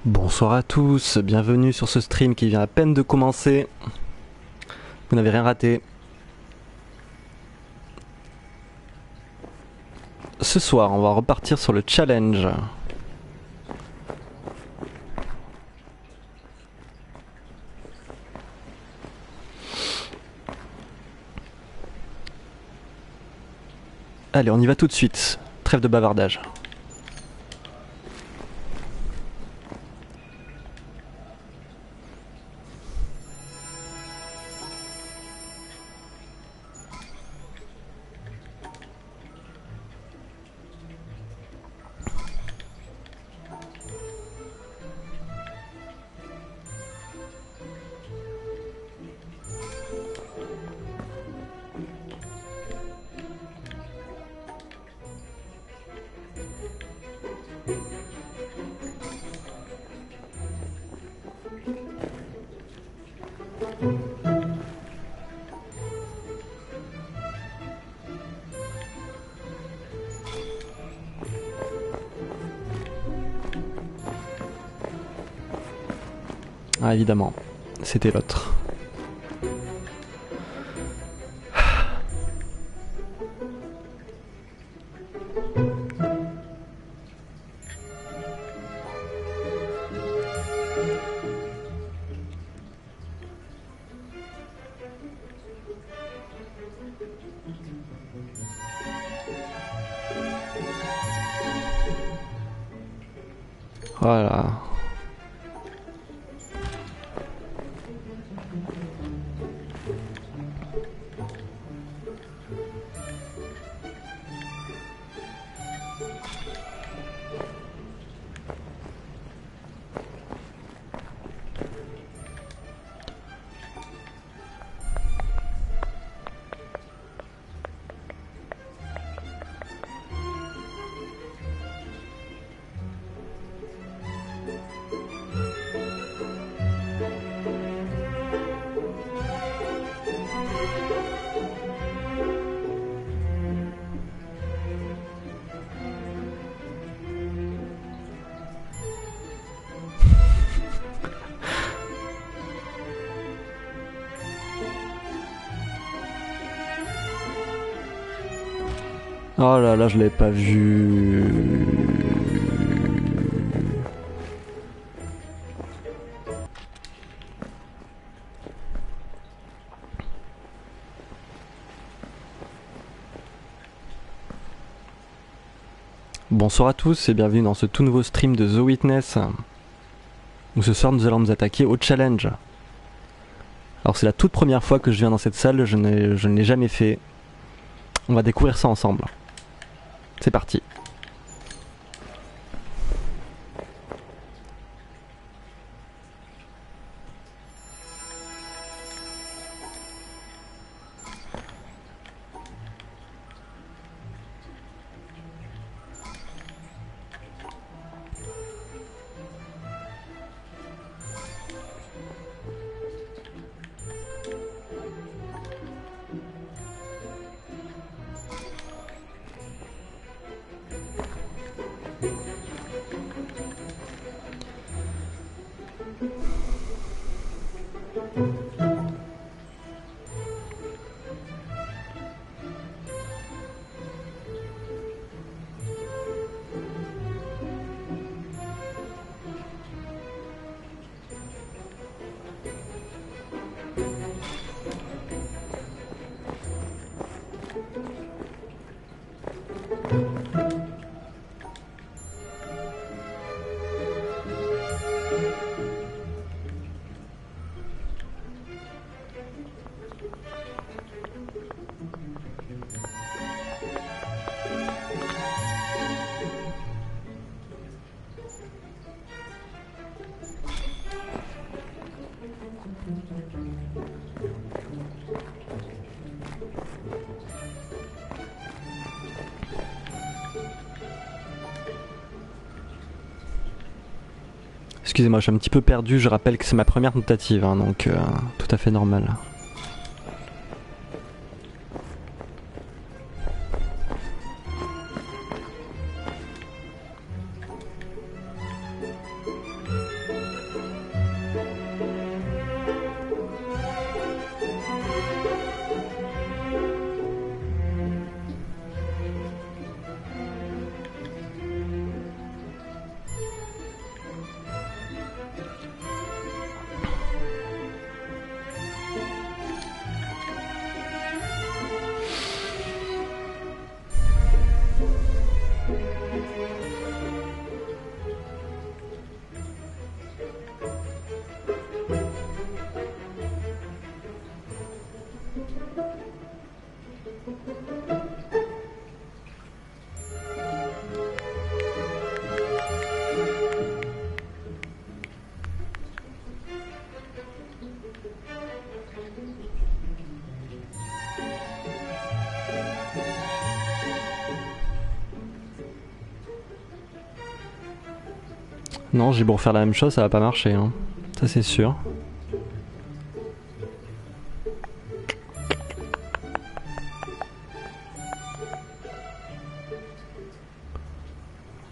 Bonsoir à tous, bienvenue sur ce stream qui vient à peine de commencer. Vous n'avez rien raté. Ce soir, on va repartir sur le challenge. Allez, on y va tout de suite. Trêve de bavardage. Ah, évidemment, c'était l'autre. Voilà. Oh là là, je l'avais pas vu. Bonsoir à tous et bienvenue dans ce tout nouveau stream de The Witness, où ce soir nous allons nous attaquer au challenge. Alors c'est la toute première fois que je viens dans cette salle, je ne l'ai jamais fait. On va découvrir ça ensemble. C'est parti. Excusez-moi, je suis un petit peu perdu, je rappelle que c'est ma première tentative, hein, donc tout à fait normal. Non, j'ai beau refaire la même chose, ça va pas marcher, hein. Ça c'est sûr.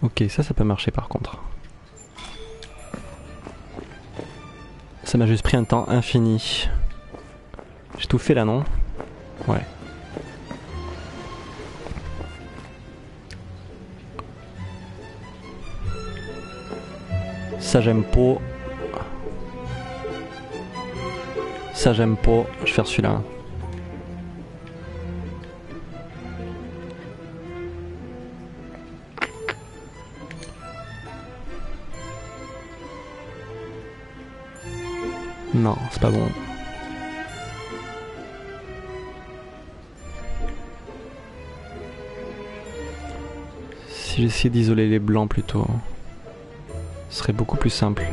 Ok, ça peut marcher par contre. Ça m'a juste pris un temps infini. J'ai tout fait là, non? Ouais. Ça j'aime pas. Ça j'aime pas. Je vais faire celui-là. Non, c'est pas bon. Si j'essayais d'isoler les blancs plutôt, ce serait beaucoup plus simple.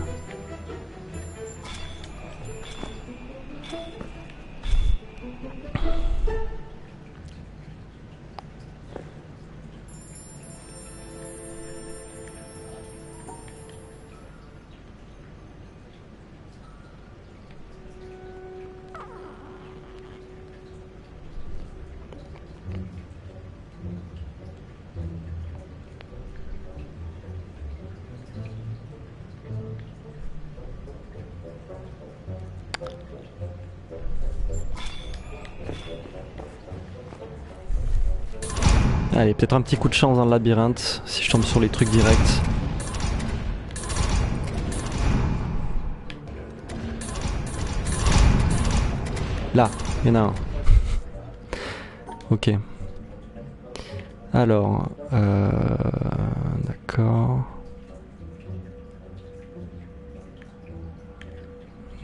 Allez, peut-être un petit coup de chance dans le labyrinthe, si je tombe sur les trucs directs. Là, il y en a un. Ok. Alors, d'accord.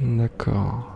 D'accord.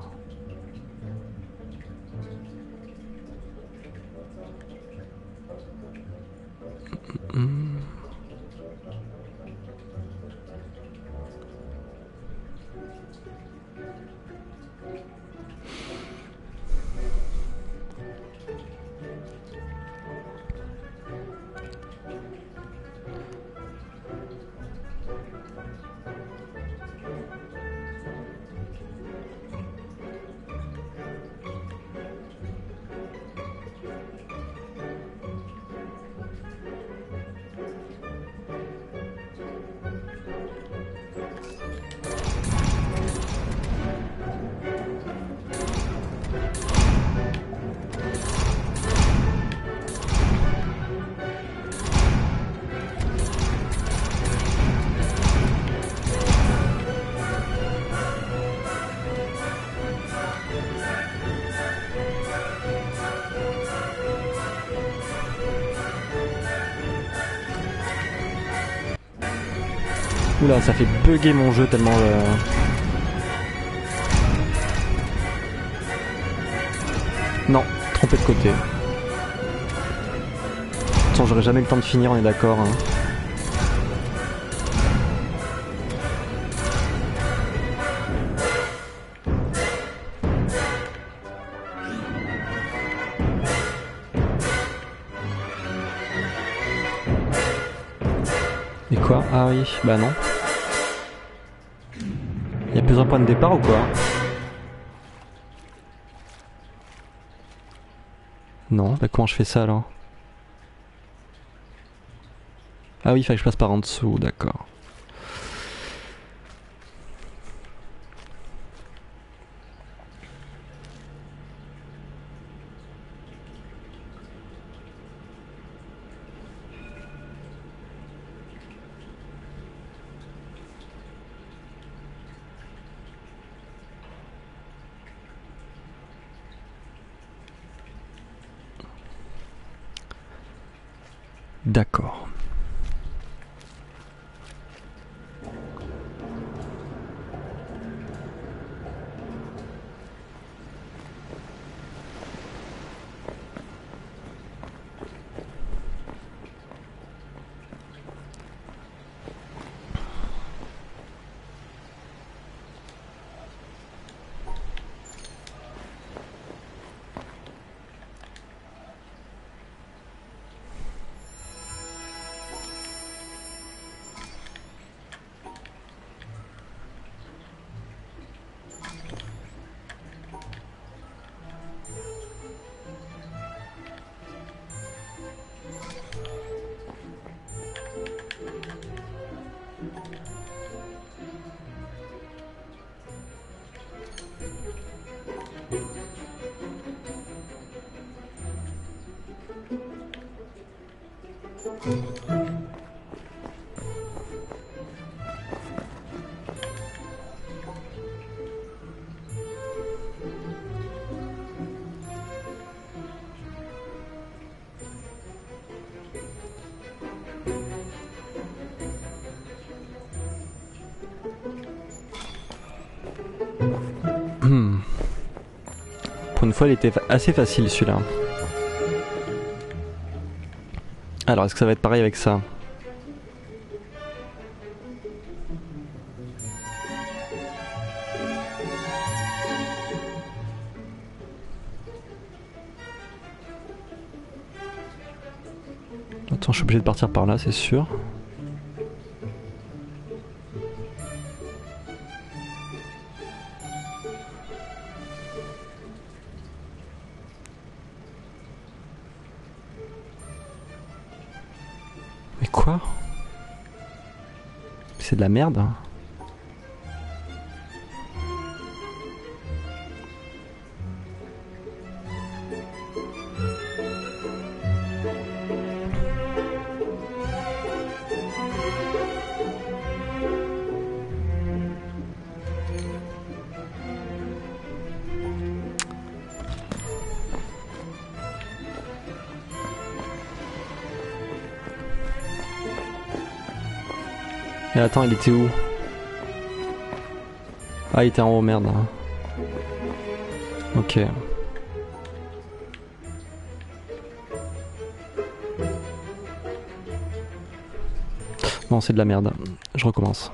Oula, ça fait bugger mon jeu tellement... Non, trompé de côté. Attends, j'aurai jamais le temps de finir, on est d'accord. Hein. Et quoi? Ah oui, bah non. Y'a plus un point de départ ou quoi? Non, bah comment je fais ça alors? Ah oui, il fallait que je passe par en dessous, d'accord. D'accord. Pour une fois, il était assez facile celui-là. Alors, est-ce que ça va être pareil avec ça? Attends, je suis obligé de partir par là, c'est sûr. Mais quoi? C'est de la merde. Mais attends, il était où? Ah, il était en haut, merde. Ok. Bon, c'est de la merde. Je recommence.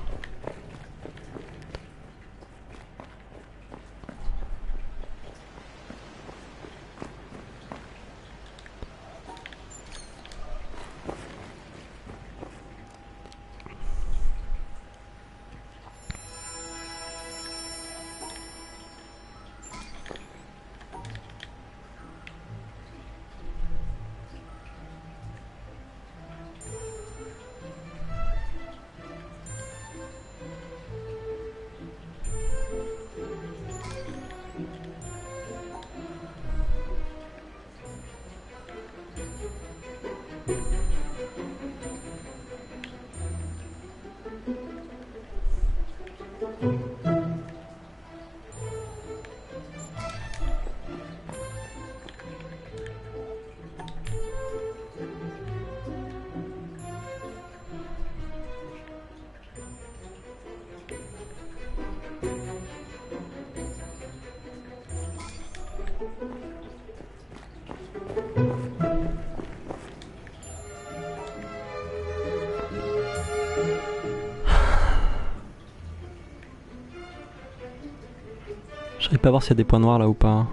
J'arrive pas à voir s'il y a des points noirs là ou pas.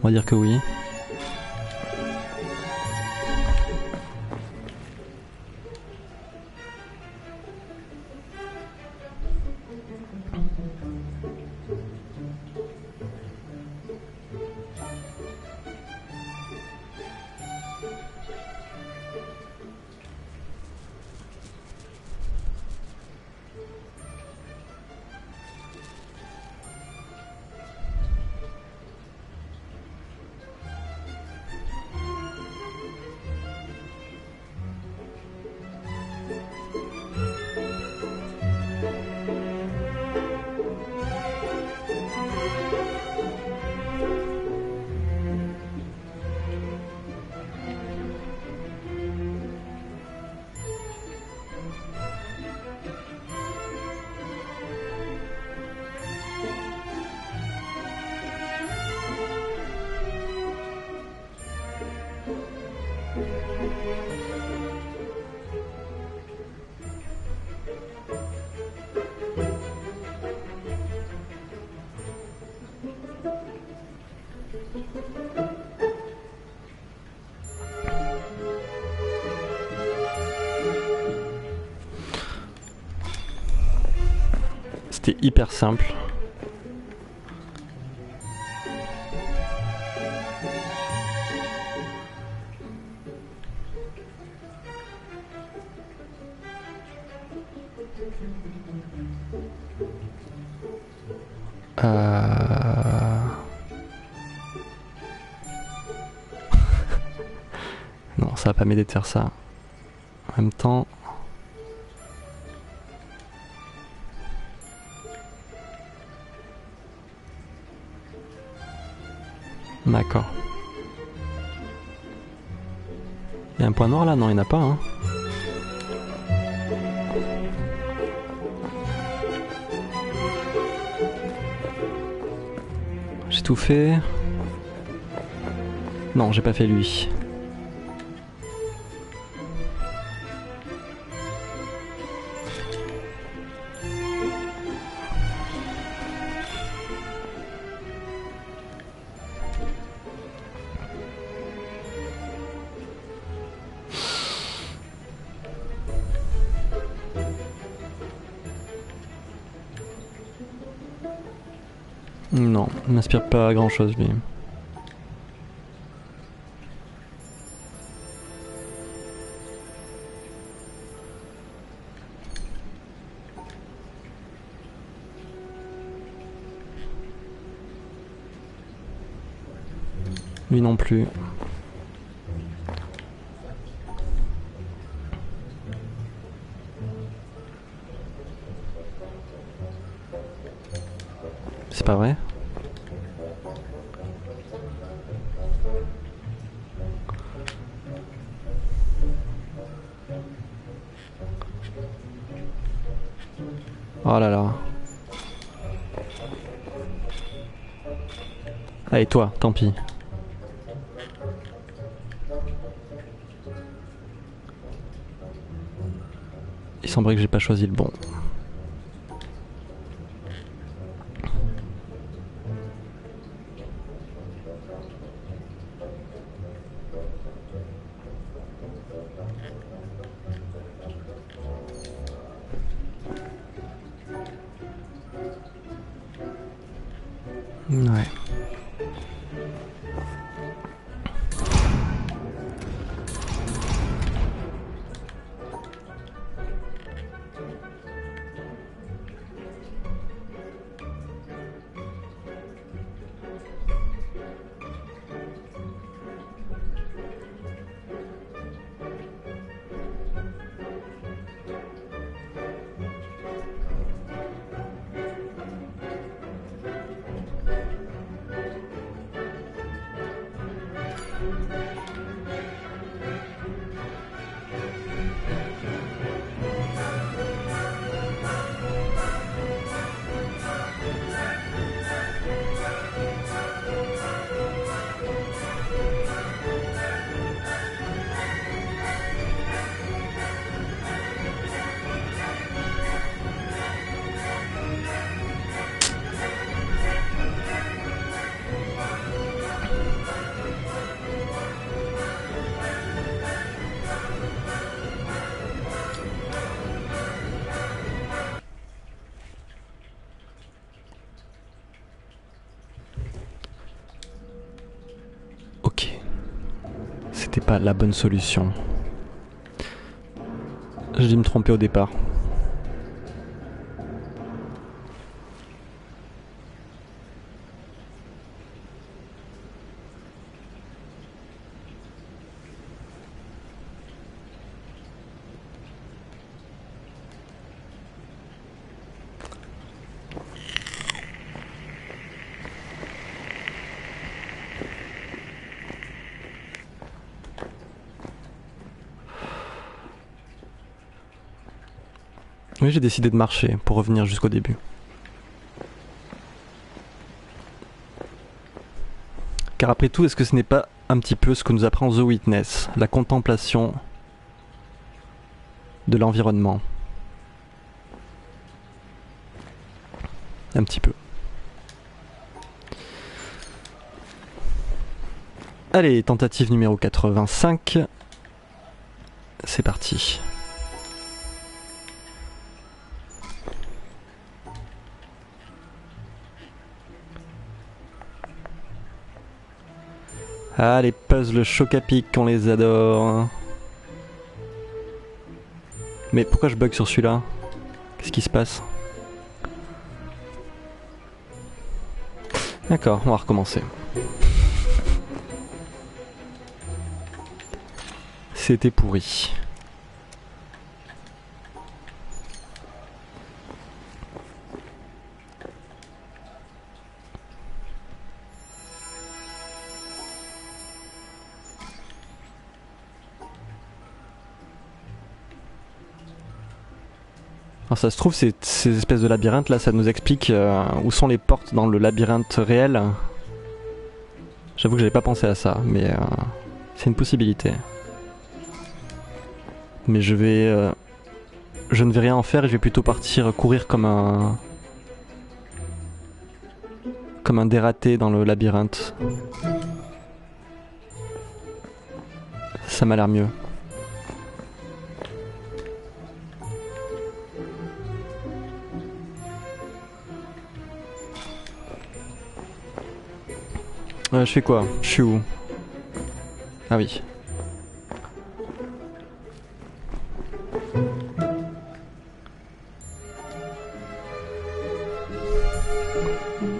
On va dire que oui. C'était hyper simple. Non, ça va pas m'aider de faire ça. En même temps... D'accord. Il y a un point noir là? Non, il n'y en a pas, hein. J'ai tout fait. Non, j'ai pas fait lui. Non, il m'inspire pas grand chose lui. Lui non plus. C'est pas vrai? Oh là là. Allez toi, tant pis. Il semblerait que j'ai pas choisi le bon. Ouais. Ok. C'était pas la bonne solution. J'ai dû me tromper au départ. Oui, j'ai décidé de marcher pour revenir jusqu'au début. Car après tout, est-ce que ce n'est pas un petit peu ce que nous apprend The Witness, la contemplation de l'environnement? Un petit peu. Allez, tentative numéro 85. C'est parti. Ah, les puzzles choc à pic, on les adore. Mais pourquoi je bug sur celui-là? Qu'est-ce qui se passe? D'accord, on va recommencer. C'était pourri. Alors ça se trouve, ces espèces de labyrinthes là, ça nous explique où sont les portes dans le labyrinthe réel. J'avoue que j'avais pas pensé à ça, mais c'est une possibilité. Mais je ne vais rien en faire et je vais plutôt partir courir comme un dératé dans le labyrinthe. Ça m'a l'air mieux. Je fais quoi? Je suis où? Ah oui.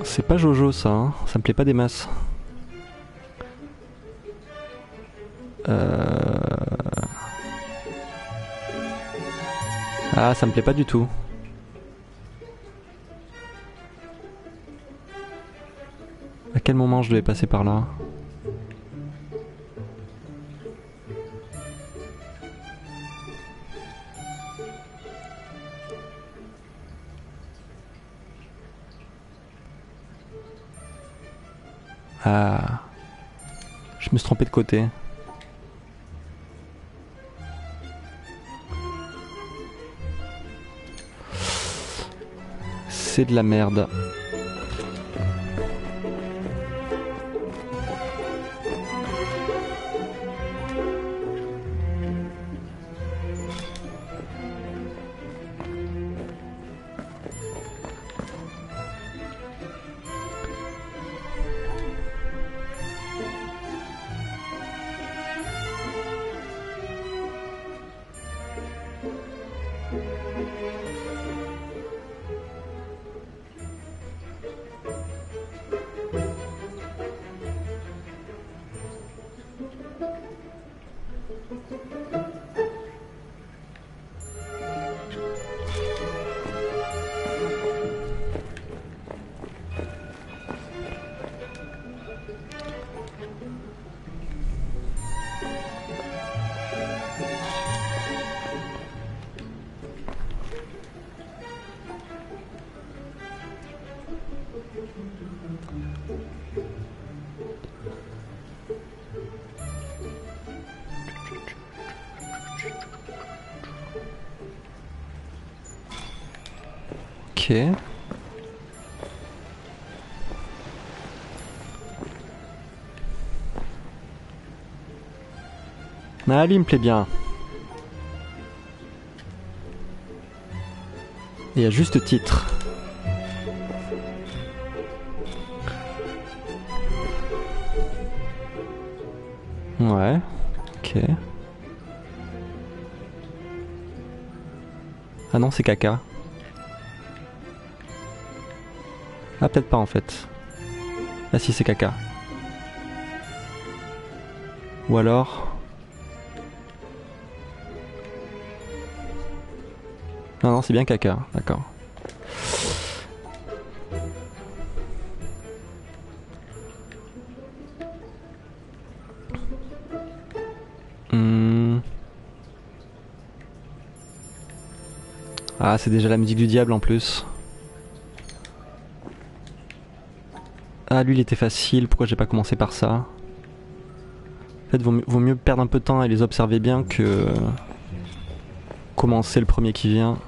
C'est pas Jojo ça, hein. Ça me plaît pas des masses. Ah, ça me plaît pas du tout. À quel moment je devais passer par là? Ah, je me suis trompé de côté. C'est de la merde. Ok. Ah, lui il me plaît bien. Et à juste titre. Ouais. Ok. Ah non, c'est caca. Ah, peut-être pas en fait. Ah si, c'est caca. Ou alors... Non, non, c'est bien caca, d'accord. Ah, c'est déjà la musique du diable en plus. Ah, lui il était facile, pourquoi j'ai pas commencé par ça? En fait, vaut mieux perdre un peu de temps et les observer bien que... commencer le premier qui vient.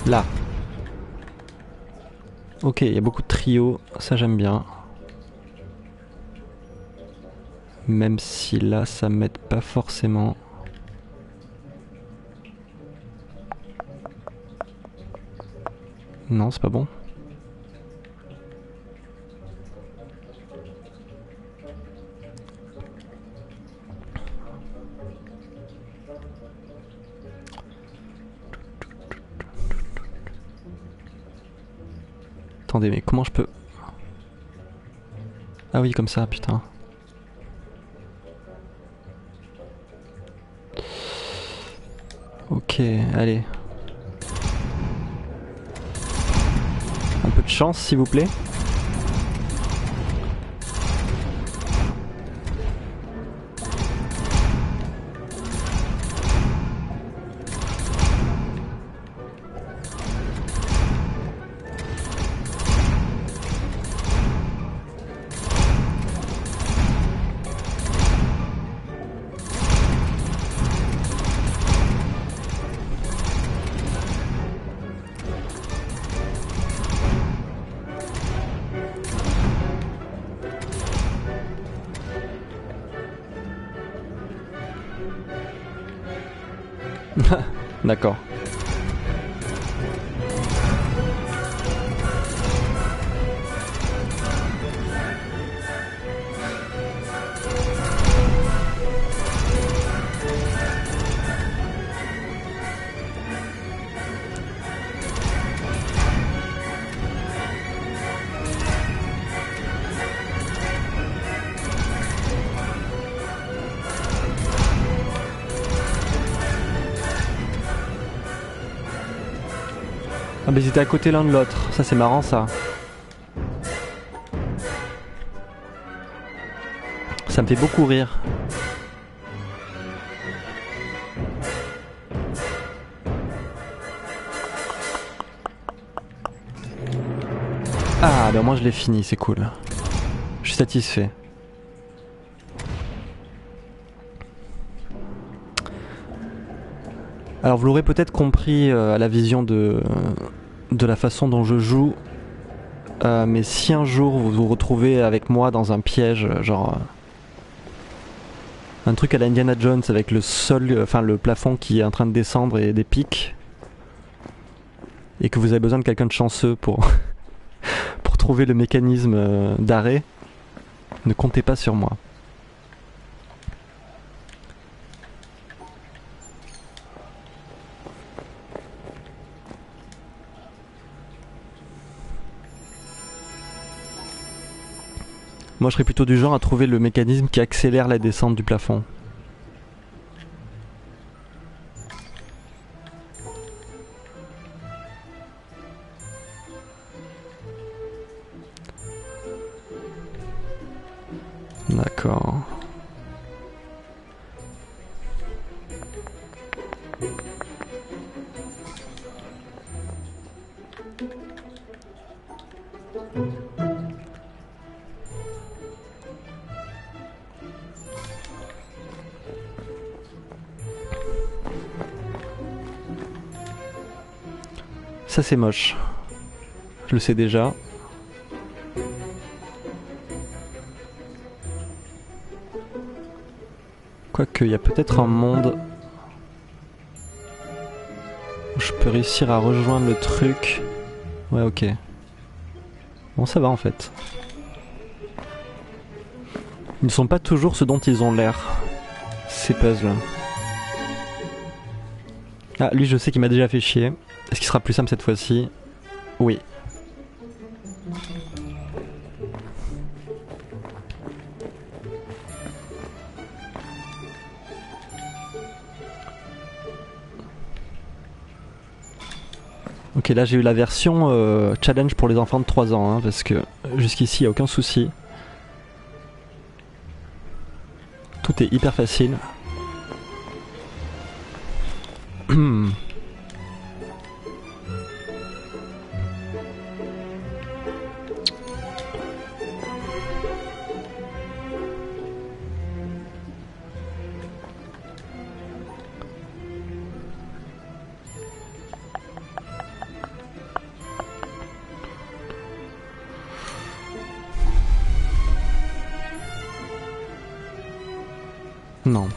Là. Ok, il y a beaucoup de trios, ça j'aime bien. Même si là, ça m'aide pas forcément. Non, c'est pas bon. attendez, mais comment je peux... Ah oui, comme ça, putain. Ok, allez. Un peu de chance, s'il vous plaît. D'accord. Ah bah ils étaient à côté l'un de l'autre, ça c'est marrant ça. Ça me fait beaucoup rire. Ah bah moi je l'ai fini, c'est cool. Je suis satisfait. Alors vous l'aurez peut-être compris à la vision de la façon dont je joue, mais si un jour vous vous retrouvez avec moi dans un piège, genre un truc à la Indiana Jones avec le sol, enfin le plafond qui est en train de descendre et des pics, et que vous avez besoin de quelqu'un de chanceux pour pour trouver le mécanisme d'arrêt, ne comptez pas sur moi. Moi je serais plutôt du genre à trouver le mécanisme qui accélère la descente du plafond. D'accord. Ça c'est moche. Je le sais déjà. Quoique, il y a peut-être un monde où je peux réussir à rejoindre le truc. Ouais, ok. Bon, ça va en fait. Ils ne sont pas toujours ce dont ils ont l'air, ces puzzles. Ah, lui je sais qu'il m'a déjà fait chier. Est-ce qu'il sera plus simple cette fois-ci? Oui. Ok, là j'ai eu la version challenge pour les enfants de 3 ans, hein, parce que jusqu'ici il n'y a aucun souci. Tout est hyper facile. Non.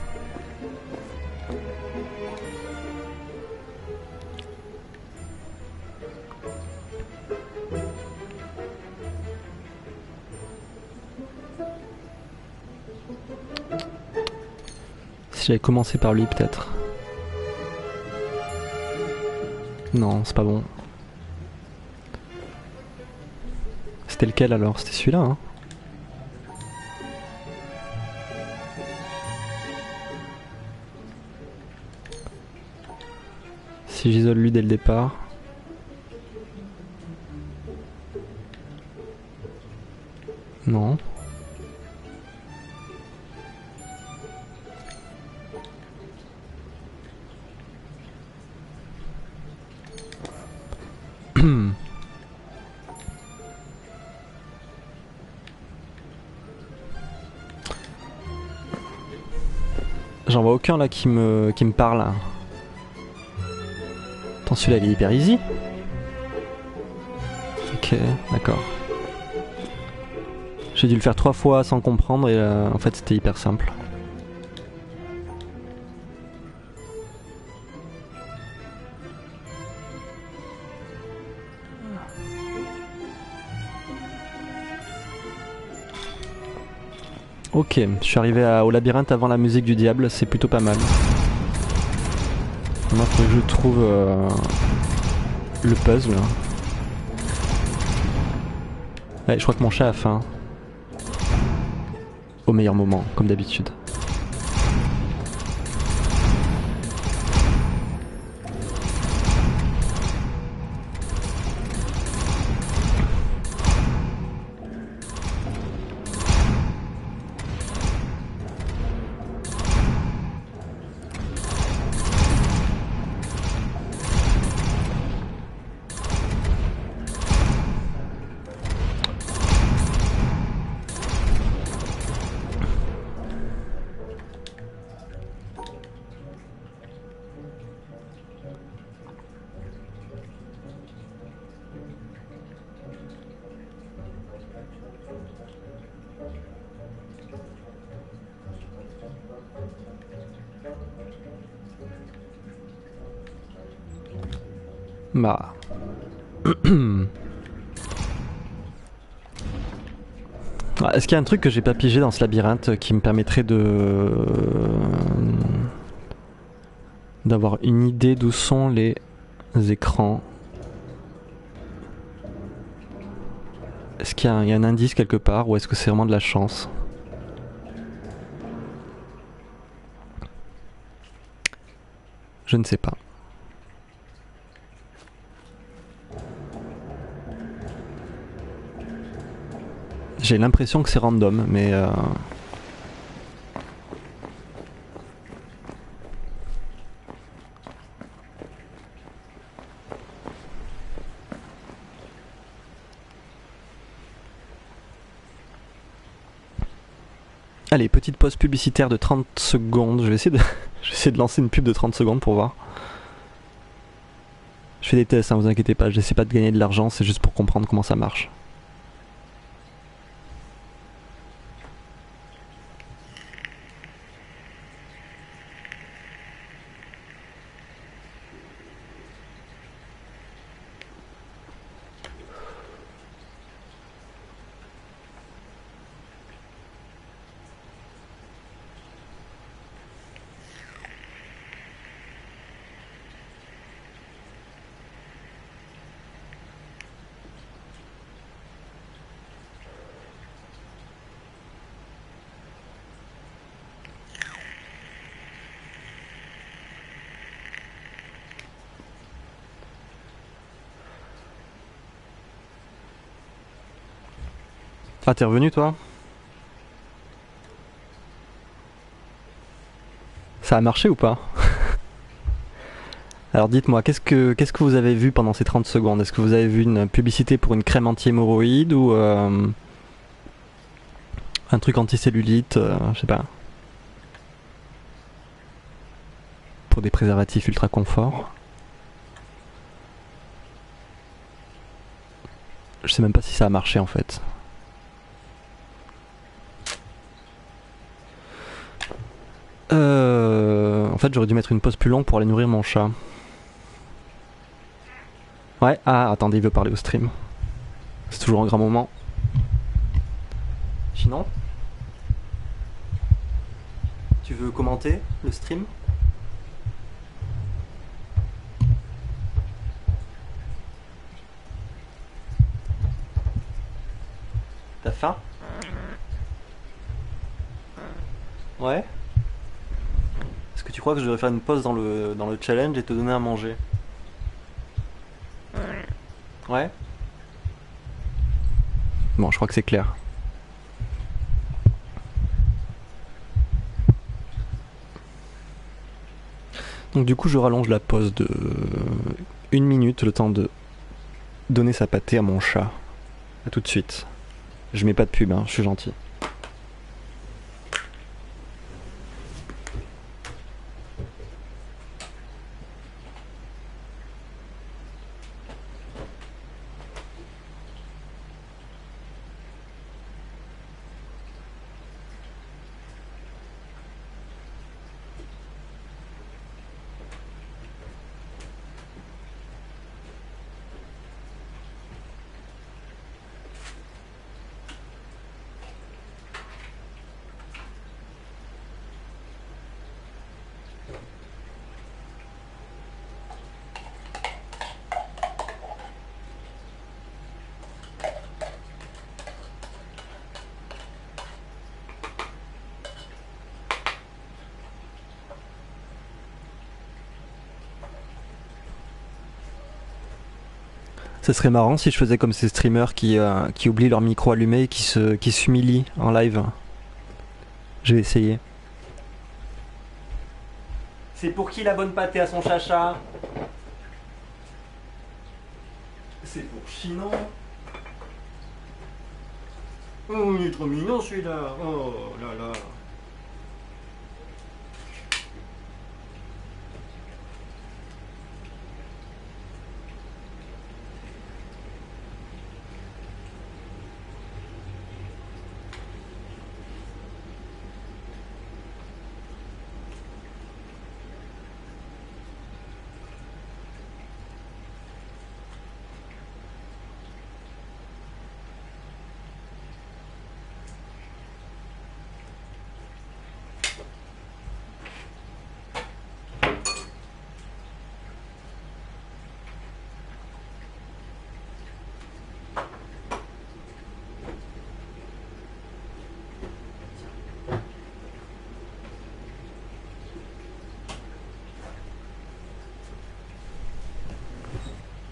Si j'avais commencé par lui peut-être. Non, c'est pas bon. C'était lequel alors? C'était celui-là, hein? Si j'isole lui dès le départ. Non. J'en vois aucun là qui me parle. Attends, celui-là il est hyper easy. Ok, d'accord. J'ai dû le faire 3 fois sans comprendre et en fait c'était hyper simple. Ok, je suis arrivé au labyrinthe avant la musique du diable, c'est plutôt pas mal. Maintenant il faut que je trouve le puzzle. Ouais, je crois que mon chat a faim. Au meilleur moment, comme d'habitude. Bah. Est-ce qu'il y a un truc que j'ai pas pigé dans ce labyrinthe qui me permettrait d'avoir une idée d'où sont les écrans? Est-ce qu'il y a un indice quelque part ou est-ce que c'est vraiment de la chance? Je ne sais pas. J'ai l'impression que c'est random, mais allez, petite pause publicitaire de 30 secondes. Je vais essayer de lancer une pub de 30 secondes pour voir. Je fais des tests, hein, vous inquiétez pas, j'essaie pas de gagner de l'argent, c'est juste pour comprendre comment ça marche. Ah, t'es revenu toi? Ça a marché ou pas? Alors dites-moi, qu'est-ce que vous avez vu pendant ces 30 secondes? Est-ce que vous avez vu une publicité pour une crème anti-hémorroïde ou un truc anticellulite, je sais pas. Pour des préservatifs ultra confort. Je sais même pas si ça a marché en fait. En fait, j'aurais dû mettre une pause plus longue pour aller nourrir mon chat. Ouais, ah, attendez, il veut parler au stream. C'est toujours un grand moment. Sinon, tu veux commenter le stream? T'as faim? Ouais? Est-ce que tu crois que je devrais faire une pause dans le challenge et te donner à manger? Ouais? Bon, je crois que c'est clair. Donc du coup, je rallonge la pause de 1 minute, le temps de donner sa pâtée à mon chat. A tout de suite. Je mets pas de pub, hein, je suis gentil. Ça serait marrant si je faisais comme ces streamers qui oublient leur micro allumé et qui s'humilient en live. Je vais essayer. C'est pour qui la bonne pâtée à son chacha? C'est pour Chinon. Oh, il est trop mignon celui-là. Oh là là.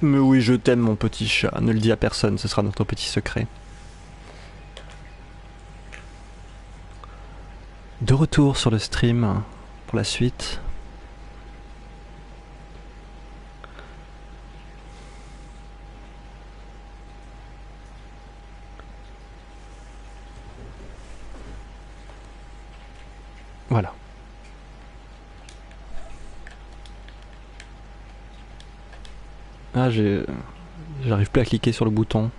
Mais oui, je t'aime mon petit chat, ne le dis à personne, ce sera notre petit secret. De retour sur le stream pour la suite. Voilà. Ah, j'arrive plus à cliquer sur le bouton.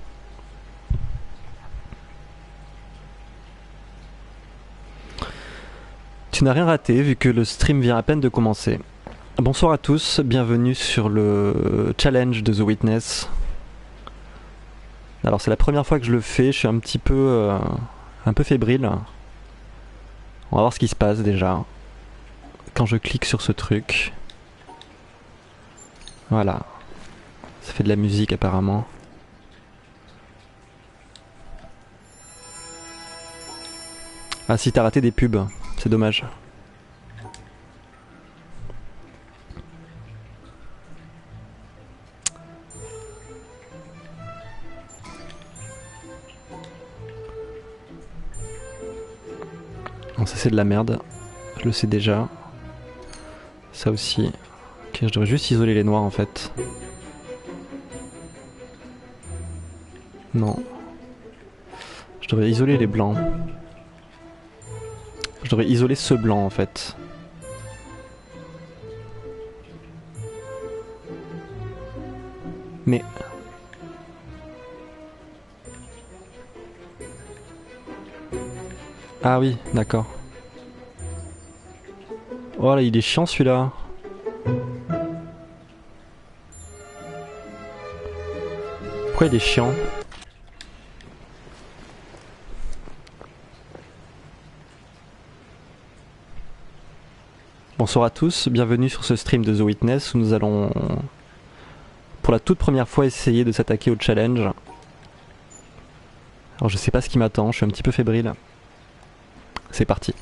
Tu n'as rien raté vu que le stream vient à peine de commencer. Bonsoir à tous, bienvenue sur le challenge de The Witness. Alors c'est la première fois que je le fais, je suis un peu fébrile. On va voir ce qui se passe déjà. Quand je clique sur ce truc. Voilà. Ça fait de la musique apparemment. Ah si, t'as raté des pubs, c'est dommage. Bon, ça c'est de la merde, je le sais déjà. Ça aussi. Ok, je devrais juste isoler les noirs en fait. Non. Je devrais isoler les blancs. Je devrais isoler ce blanc en fait. Mais... Ah oui, d'accord. Oh là, il est chiant celui-là. Pourquoi il est chiant? Bonsoir à tous, bienvenue sur ce stream de The Witness où nous allons pour la toute première fois essayer de s'attaquer au challenge. Alors je sais pas ce qui m'attend, je suis un petit peu fébrile. C'est parti.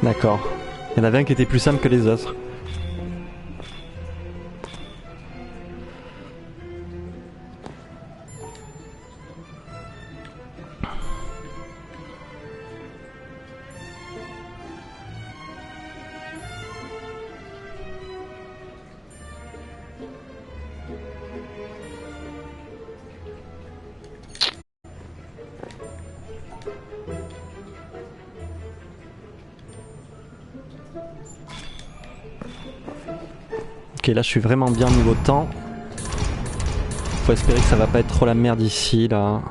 D'accord. Il y en avait un qui était plus simple que les autres. Ok, là je suis vraiment bien niveau temps. Faut espérer que ça va pas être trop la merde ici, là.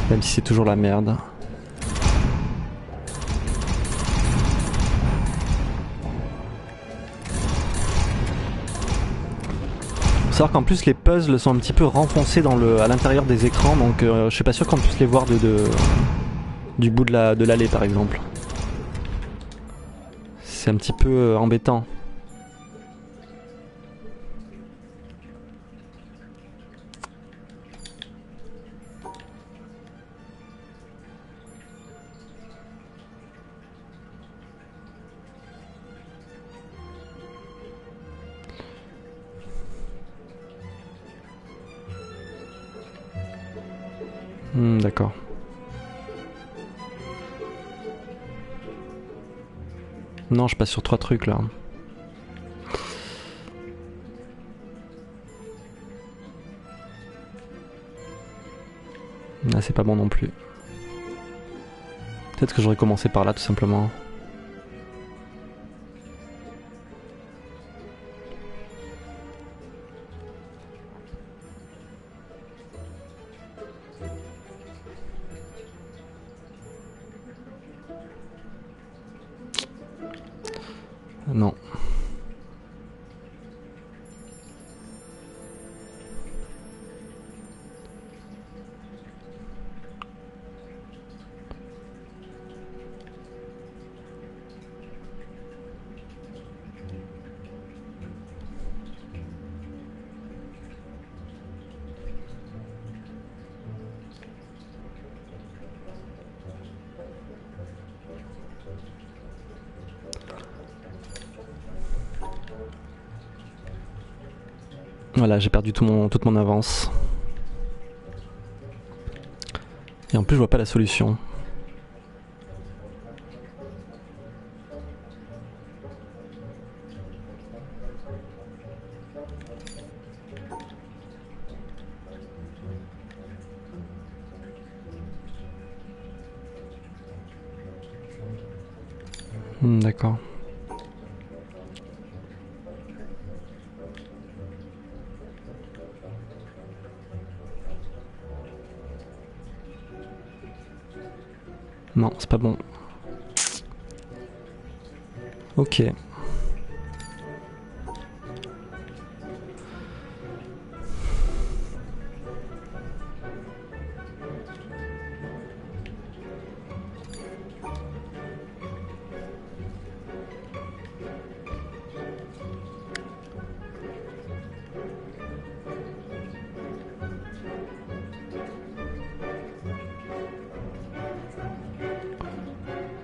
Même si c'est toujours la merde. Faut savoir qu'en plus les puzzles sont un petit peu renfoncés à l'intérieur des écrans, donc je suis pas sûr qu'on puisse les voir du bout de l'allée par exemple. C'est un petit peu embêtant. D'accord. Non, je passe sur 3 trucs là. Là, c'est pas bon non plus. Peut-être que j'aurais commencé par là tout simplement. Non. Voilà, j'ai perdu toute mon avance. Et en plus, je vois pas la solution. D'accord. Non, c'est pas bon. Ok.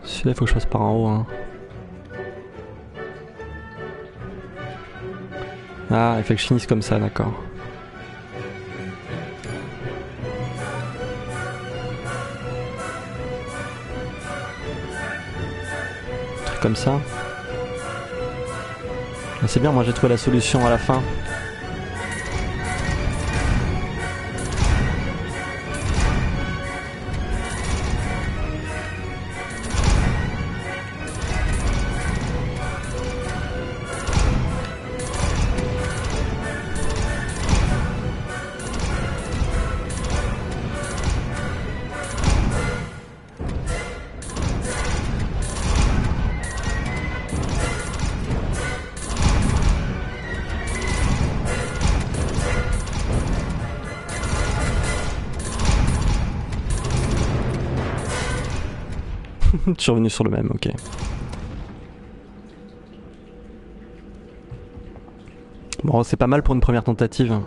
Celui-là, il faut que je passe par en haut. Hein. Ah, il faut que je finisse comme ça, d'accord. Un truc comme ça. Ah, c'est bien, moi j'ai trouvé la solution à la fin. Je suis revenu sur le même, ok. Bon, c'est pas mal pour une première tentative.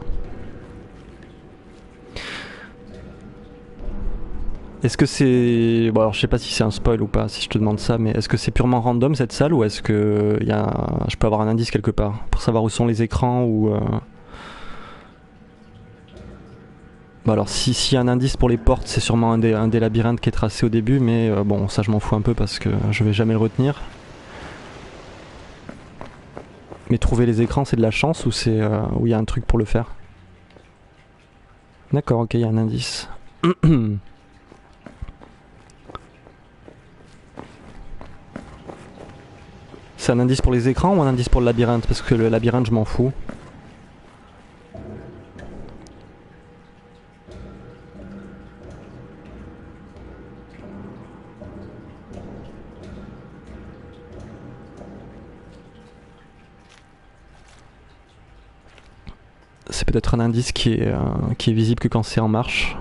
Est-ce que c'est... Bon, alors je sais pas si c'est un spoil ou pas, si je te demande ça, mais est-ce que c'est purement random cette salle ou est-ce que je peux avoir un indice quelque part pour savoir où sont les écrans ou... Bon, alors s'il y a un indice pour les portes, c'est sûrement un des labyrinthes qui est tracé au début, mais bon, ça je m'en fous un peu parce que je vais jamais le retenir. Mais trouver les écrans, c'est de la chance ou c'est où il y a un truc pour le faire? D'accord, ok, il y a un indice. C'est un indice pour les écrans ou un indice pour le labyrinthe? Parce que le labyrinthe, je m'en fous. C'est peut-être un indice qui est visible que quand c'est en marche.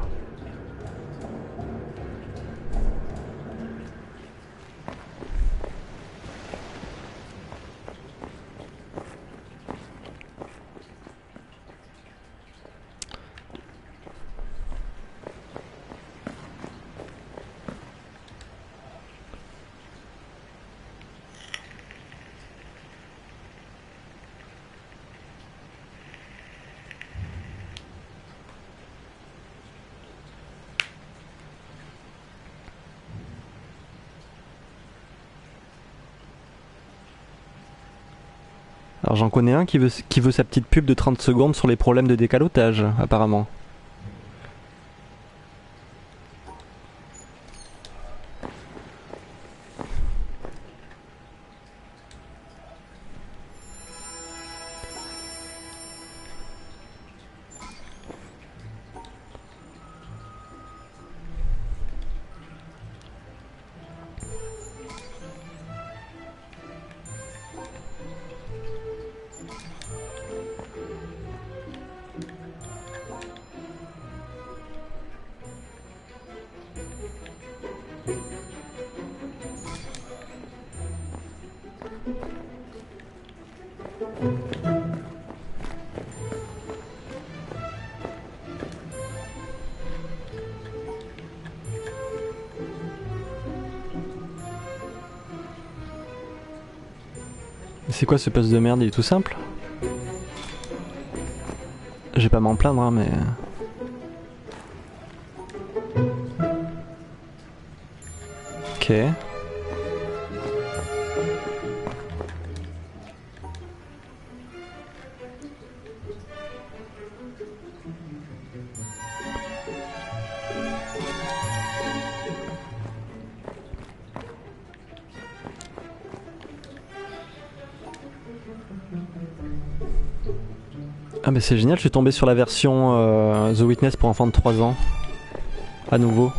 Alors j'en connais un qui veut sa petite pub de 30 secondes sur les problèmes de décalotage, apparemment. C'est quoi ce puzzle de merde? Il est tout simple? Je vais pas m'en plaindre, hein, mais... Ok. Ah mais c'est génial, je suis tombé sur la version The Witness pour enfants de 3 ans. À nouveau.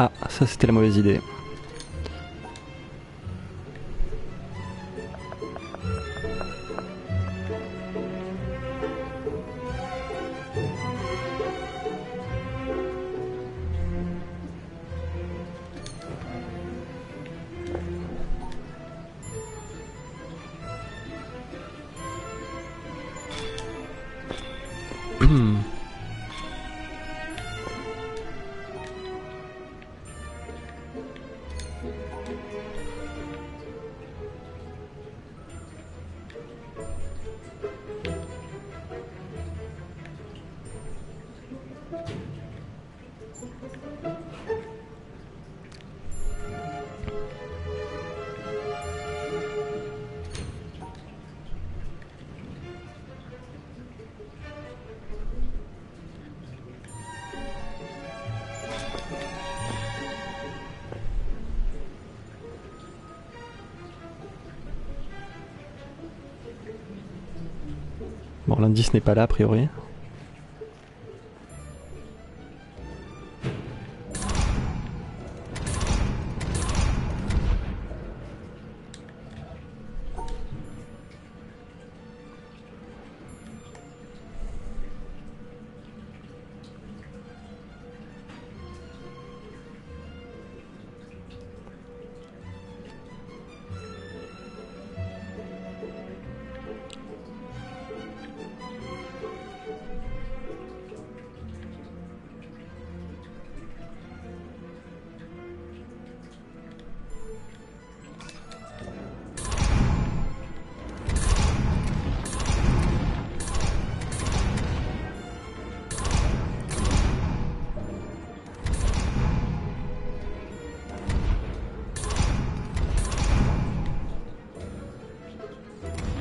Ah, ça c'était la mauvaise idée. Bon, l'indice n'est pas là a priori.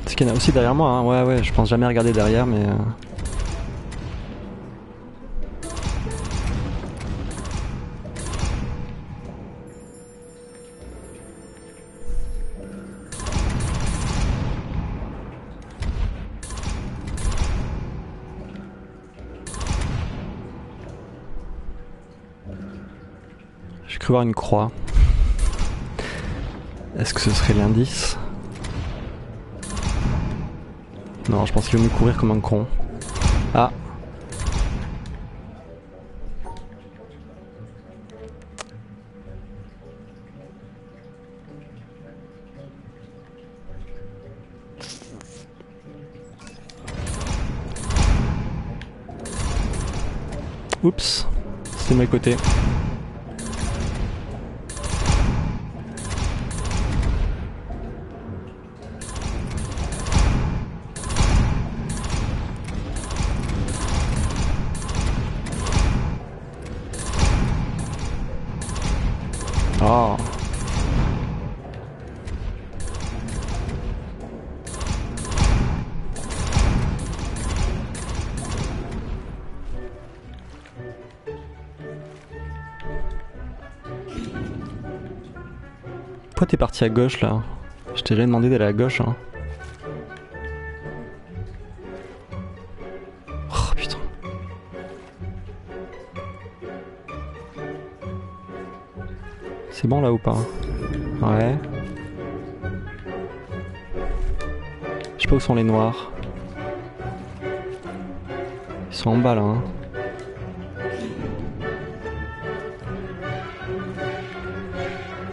Parce qu'il y en a aussi derrière moi, hein. Ouais, je pense jamais regarder derrière, mais... J'ai cru voir une croix. Est-ce que ce serait l'indice? Non, je pense qu'il vaut mieux courir comme un con. Ah. Oups, c'est de mon côté. Oh. Pourquoi t'es parti à gauche là? Je t'ai jamais demandé d'aller à gauche, hein. Oh putain. C'est bon là ou pas? Ouais. Je sais pas où sont les noirs. Ils sont en bas là, hein.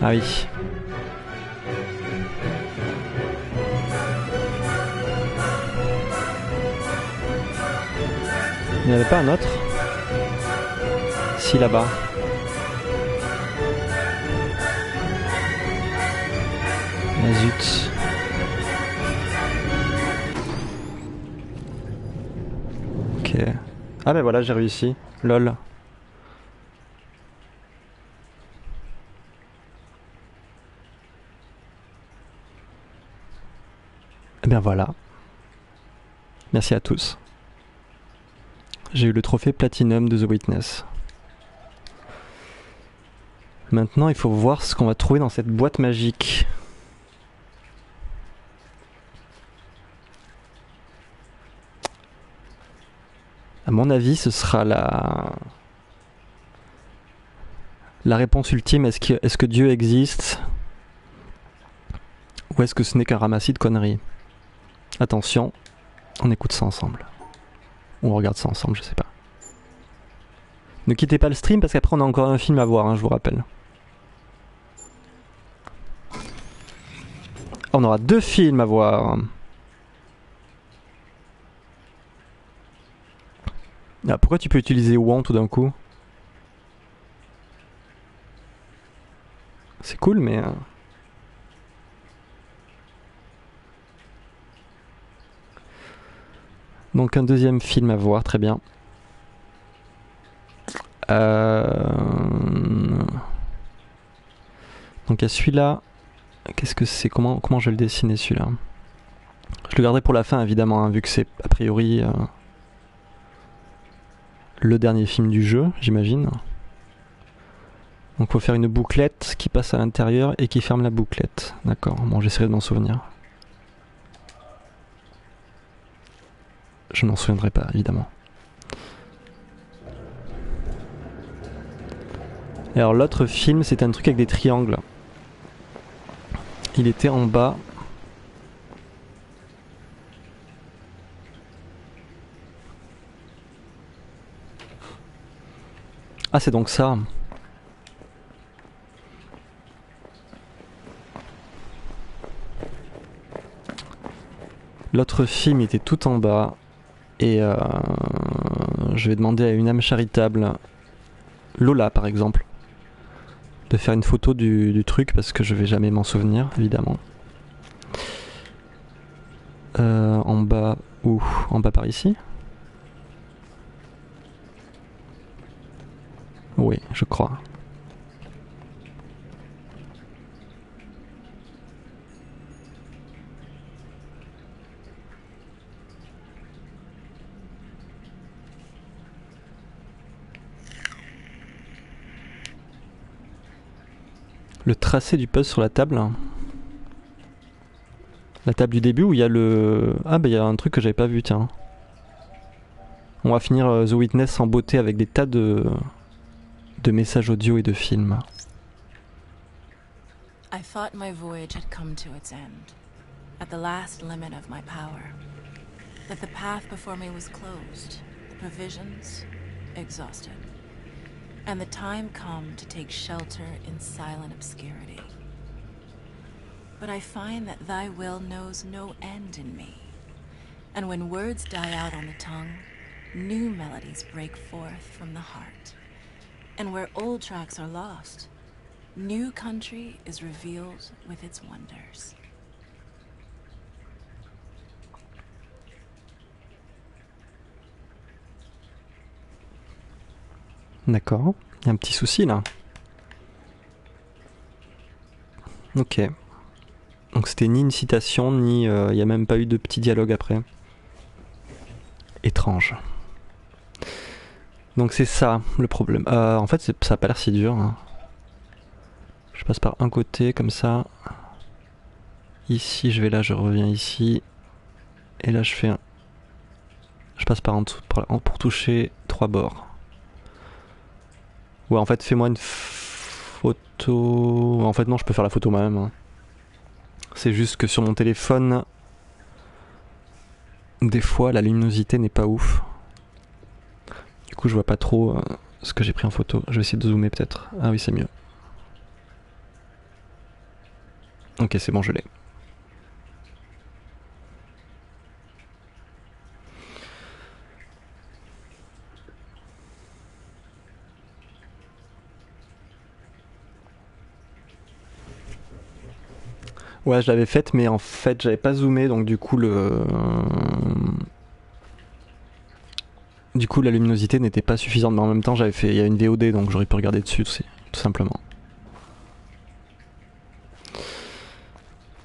Ah oui. Il n'y en avait pas un autre? Si, là-bas. Ah zut. Ok. Ah ben voilà, j'ai réussi. Lol. Et bien voilà. Merci à tous. J'ai eu le trophée Platinum de The Witness. Maintenant, il faut voir ce qu'on va trouver dans cette boîte magique. À mon avis, ce sera la La réponse ultime, est-ce que Dieu existe? Ou est-ce que ce n'est qu'un ramassis de conneries? Attention, on écoute ça ensemble. Ou on regarde ça ensemble, je sais pas. Ne quittez pas le stream parce qu'après on a encore un film à voir, hein, je vous rappelle. On aura 2 films à voir. Ah, pourquoi tu peux utiliser Wong tout d'un coup? C'est cool, mais... Donc un deuxième film à voir, très bien. Donc il y a celui-là. Qu'est-ce que c'est? Comment je vais le dessiner celui-là? Je le garderai pour la fin évidemment, hein, vu que c'est a priori le dernier film du jeu, j'imagine. Donc il faut faire une bouclette qui passe à l'intérieur et qui ferme la bouclette. D'accord, bon j'essaierai de m'en souvenir. Je m'en souviendrai pas, évidemment. Et alors l'autre film, c'était un truc avec des triangles. Il était en bas. Ah, c'est donc ça. L'autre film était tout en bas. Et je vais demander à une âme charitable, Lola par exemple, de faire une photo du truc parce que je vais jamais m'en souvenir, évidemment. En bas, où? En bas par ici? Oui, je crois. Le tracé du puzzle sur la table. La table du début où il y a le... Ah bah il y a un truc que j'avais pas vu, tiens. On va finir The Witness en beauté avec des tas de messages audio et de films. I thought my voyage had come to its end, at the last limit of my power. That the path before me was closed, the provisions exhausted, and the time come to take shelter in silent obscurity. But I find that thy will knows no end in me, and when words die out on the tongue, new melodies break forth from the heart. And where old tracks are lost, new country is revealed with its wonders. D'accord, il y a un petit souci là. Ok. Donc c'était ni une citation, ni... il n'y a même pas eu de petit dialogue après. Étrange. Donc c'est ça le problème. En fait ça a pas l'air si dur. Hein. Je passe par un côté comme ça. Ici je vais là, je reviens ici. Et là je fais un... Je passe par en dessous pour toucher 3 bords. Ouais en fait fais-moi une photo... En fait non je peux faire la photo moi-même. Hein. C'est juste que sur mon téléphone, des fois la luminosité n'est pas ouf. Du coup je vois pas trop ce que j'ai pris en photo. Je vais essayer de zoomer peut-être. Ah oui c'est mieux. Ok c'est bon je l'ai. Ouais, je l'avais faite, mais en fait, j'avais pas zoomé, donc du coup, la luminosité n'était pas suffisante. Mais en même temps, il y a une VOD, donc j'aurais pu regarder dessus, tout simplement.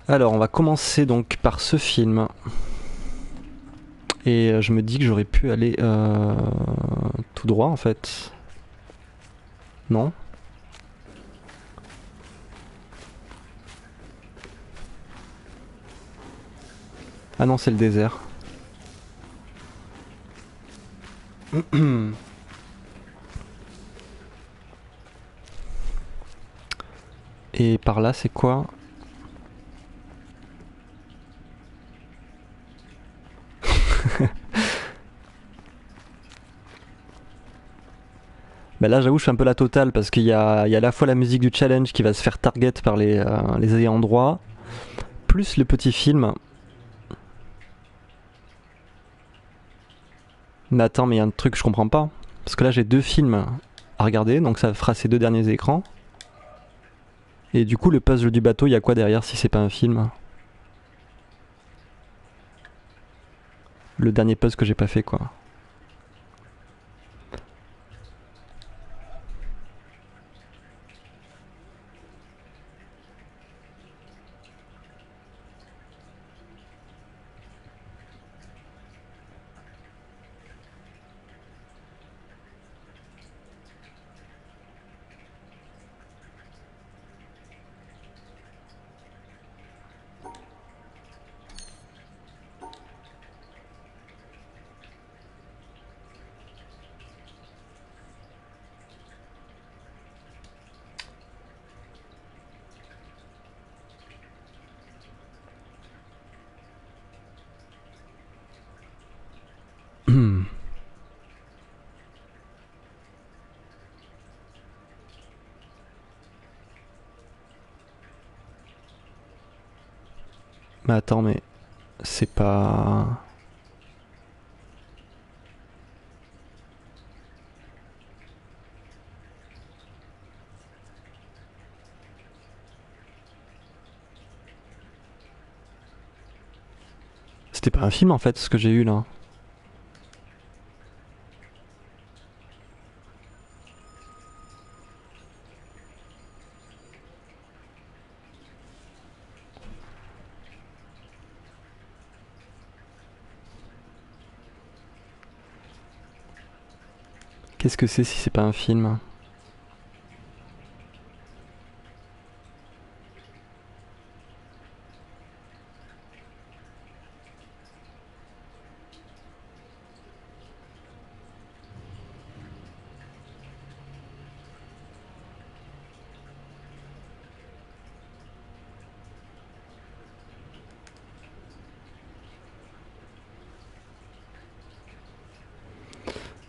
Alors, on va commencer donc par ce film. Et je me dis que j'aurais pu aller tout droit, en fait. Non ? Ah non, c'est le désert. Et par là, c'est quoi? Bah là, j'avoue, je fais un peu la totale parce qu'il y a à la fois la musique du challenge qui va se faire target par les ayants droit, plus le petit film. Mais attends, mais il y a un truc que je comprends pas. Parce que là, j'ai deux films à regarder, donc ça fera ces deux derniers écrans. Et du coup, le puzzle du bateau, il y a quoi derrière si c'est pas un film? Le dernier puzzle que j'ai pas fait, quoi. Mais attends, mais c'est pas... C'était pas un film en fait, ce que j'ai eu là. Qu'est-ce que c'est si c'est pas un film?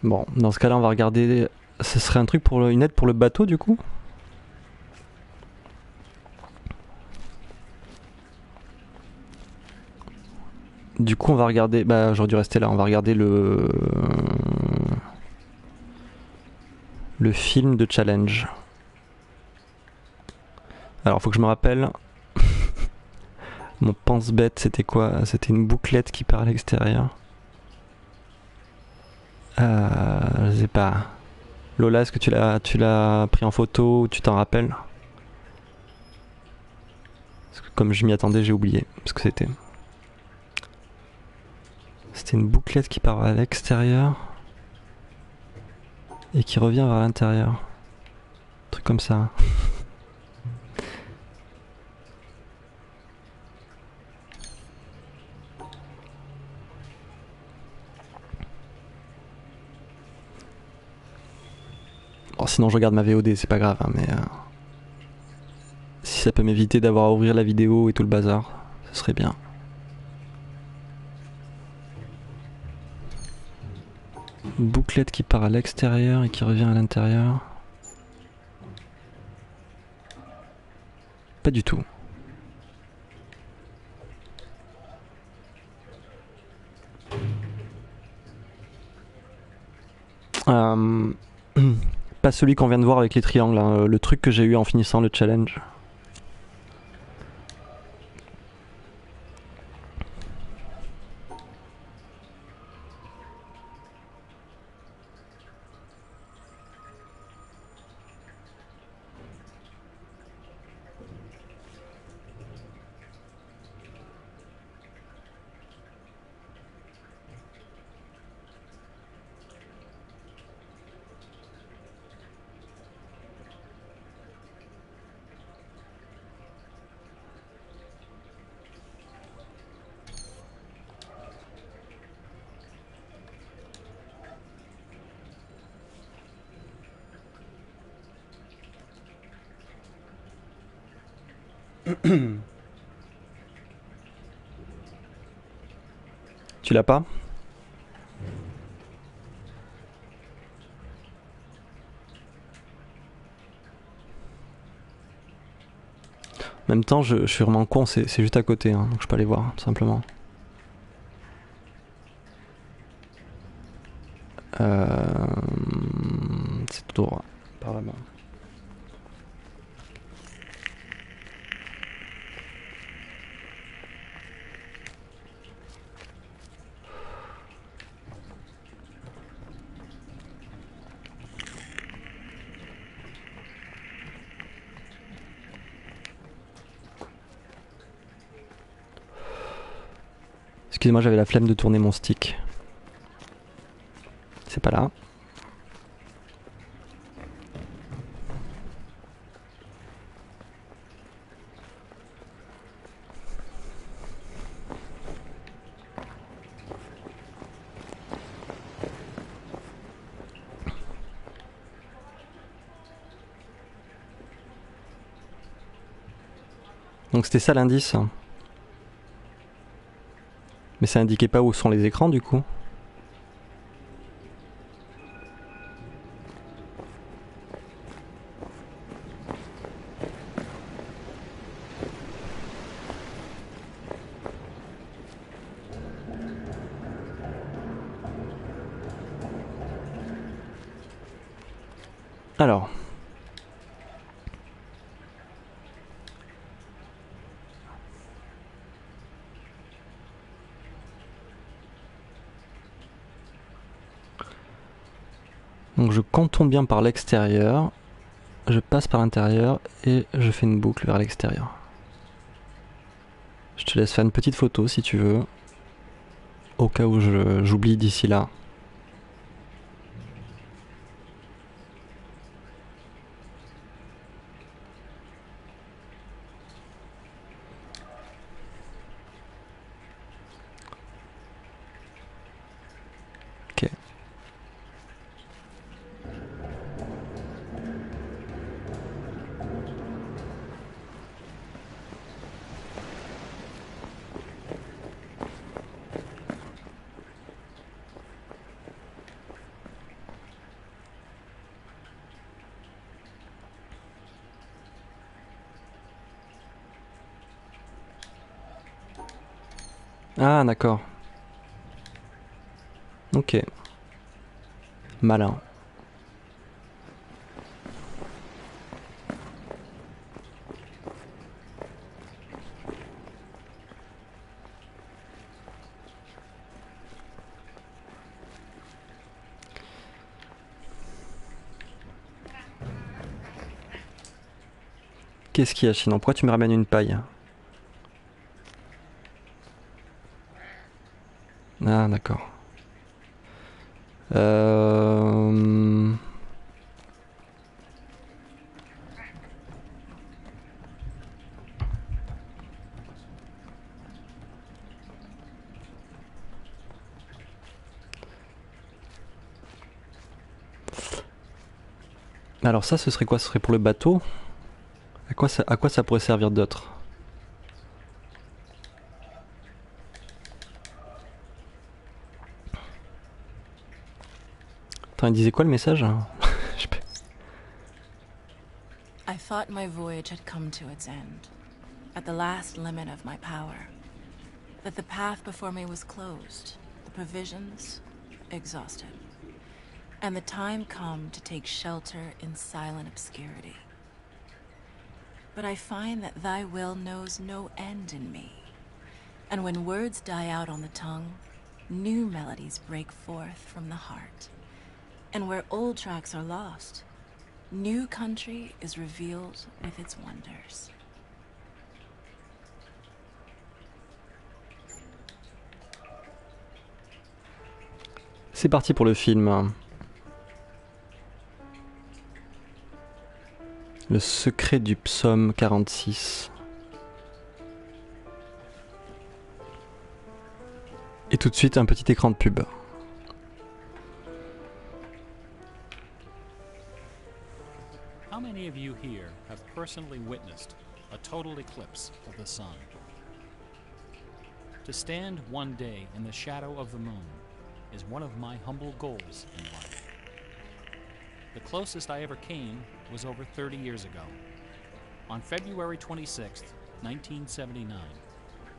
Bon, dans ce cas-là, on va regarder. Ce serait un truc pour une aide pour le bateau du coup? Du coup, on va regarder. Bah, j'aurais dû rester là. On va regarder le film de challenge. Alors, faut que je me rappelle. Mon pense-bête, c'était quoi? C'était une bouclette qui part à l'extérieur. Je sais pas. Lola, est-ce que tu l'as pris en photo ou tu t'en rappelles? Parce que comme je m'y attendais, j'ai oublié ce que c'était. C'était une bouclette qui part à l'extérieur et qui revient vers l'intérieur. Un truc comme ça. Bon, sinon je regarde ma VOD, c'est pas grave, hein, mais si ça peut m'éviter d'avoir à ouvrir la vidéo et tout le bazar, ce serait bien. Une bouclette qui part à l'extérieur et qui revient à l'intérieur. Pas du tout. Euh, pas celui qu'on vient de voir avec les triangles, hein, le truc que j'ai eu en finissant le challenge. Tu l'as pas? En même temps, je suis vraiment con, c'est juste à côté, hein, donc je peux aller voir, tout simplement. C'est tout droit, par là-bas. Excusez-moi, j'avais la flemme de tourner mon stick. C'est pas là. Donc c'était ça l'indice. Mais ça indiquait pas où sont les écrans du coup. Alors. Donc je contourne bien par l'extérieur, je passe par l'intérieur et je fais une boucle vers l'extérieur. Je te laisse faire une petite photo si tu veux, au cas où j'oublie d'ici là. Ok. Ah d'accord. Ok. Malin. Qu'est-ce qu'il y a sinon? Pourquoi tu me ramènes une paille? Ah d'accord. Euh... Alors ça, ce serait quoi? Ce serait pour le bateau? À quoi ça pourrait servir d'autre? Attends, il disait quoi le message? Je sais pas. I thought my voyage had come to its end, at the last limit of my power. That the path before me was closed, the provisions exhausted, and the time come to take shelter in silent obscurity. But I find that thy will knows no end in me, and when words die out on the tongue, new melodies break forth from the heart. And where old tracks are lost, new country is revealed with its wonders. C'est parti pour le film. Le secret du psaume 46. Et tout de suite un petit écran de pub. How many of you here have personally witnessed a total eclipse of the sun. To stand one day in the shadow of the moon is one of my humble goals in life. The closest I ever came was over 30 years ago. On February 26, 1979,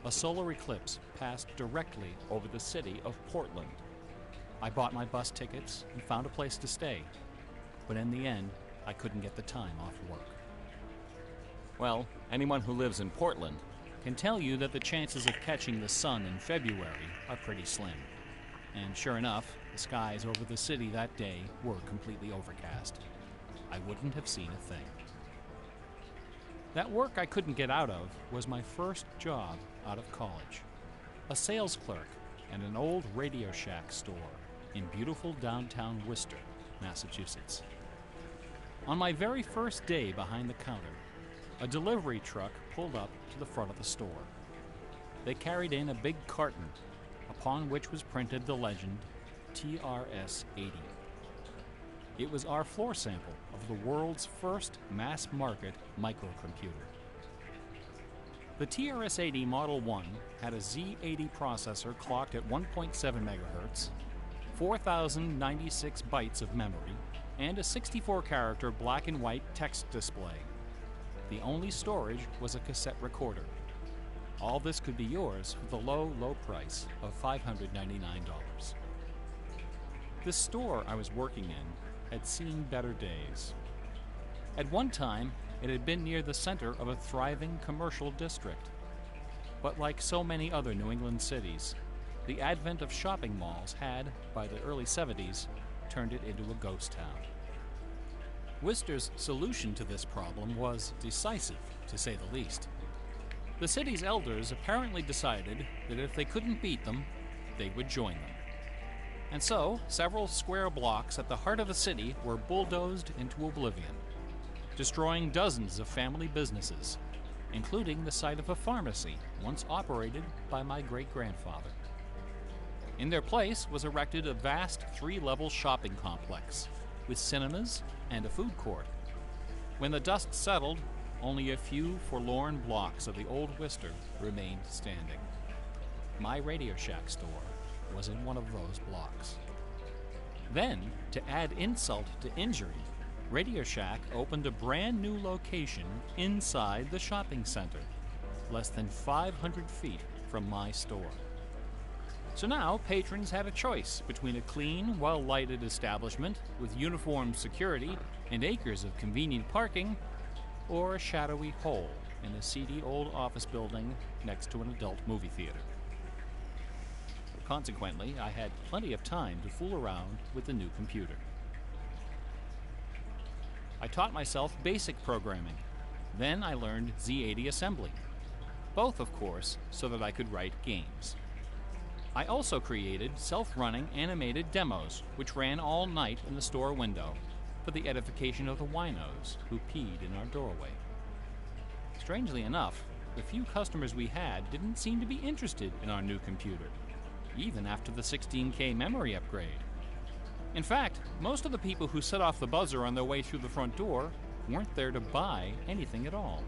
a solar eclipse passed directly over the city of Portland. I bought my bus tickets and found a place to stay, but in the end, I couldn't get the time off work. Well, anyone who lives in Portland Can tell you that the chances of catching the sun in February are pretty slim. And sure enough, the skies over the city that day were completely overcast. I wouldn't have seen a thing. That work I couldn't get out of was my first job out of college. A sales clerk at an old Radio Shack store in beautiful downtown Worcester, Massachusetts. On my very first day behind the counter, a delivery truck pulled up to the front of the store. They carried in a big carton, upon which was printed the legend TRS-80. It was our floor sample of the world's first mass-market microcomputer. The TRS-80 Model 1 had a Z80 processor clocked at 1.7 MHz, 4,096 bytes of memory, and a 64-character black and white text display. The only storage was a cassette recorder. All this could be yours for the low, low price of $599. The store I was working in had seen better days. At one time, it had been near the center of a thriving commercial district. But like so many other New England cities, the advent of shopping malls had, by the early 70s, turned it into a ghost town. Worcester's solution to this problem was decisive, to say the least. The city's elders apparently decided that if they couldn't beat them, they would join them. And so, several square blocks at the heart of the city were bulldozed into oblivion, destroying dozens of family businesses, including the site of a pharmacy once operated by my great-grandfather. In their place was erected a vast 3-level shopping complex, with cinemas and a food court. When the dust settled, only a few forlorn blocks of the old Worcester remained standing. My Radio Shack store was in one of those blocks. Then, to add insult to injury, Radio Shack opened a brand new location inside the shopping center, less than 500 feet from my store. So now patrons had a choice between a clean, well-lighted establishment with uniformed security and acres of convenient parking, or a shadowy hole in a seedy old office building next to an adult movie theater. Consequently, I had plenty of time to fool around with the new computer. I taught myself basic programming. Then I learned Z80 assembly. Both, of course, so that I could write games. I also created self-running animated demos, which ran all night in the store window for the edification of the winos who peed in our doorway. Strangely enough, the few customers we had didn't seem to be interested in our new computer, even after the 16K memory upgrade. In fact, most of the people who set off the buzzer on their way through the front door weren't there to buy anything at all.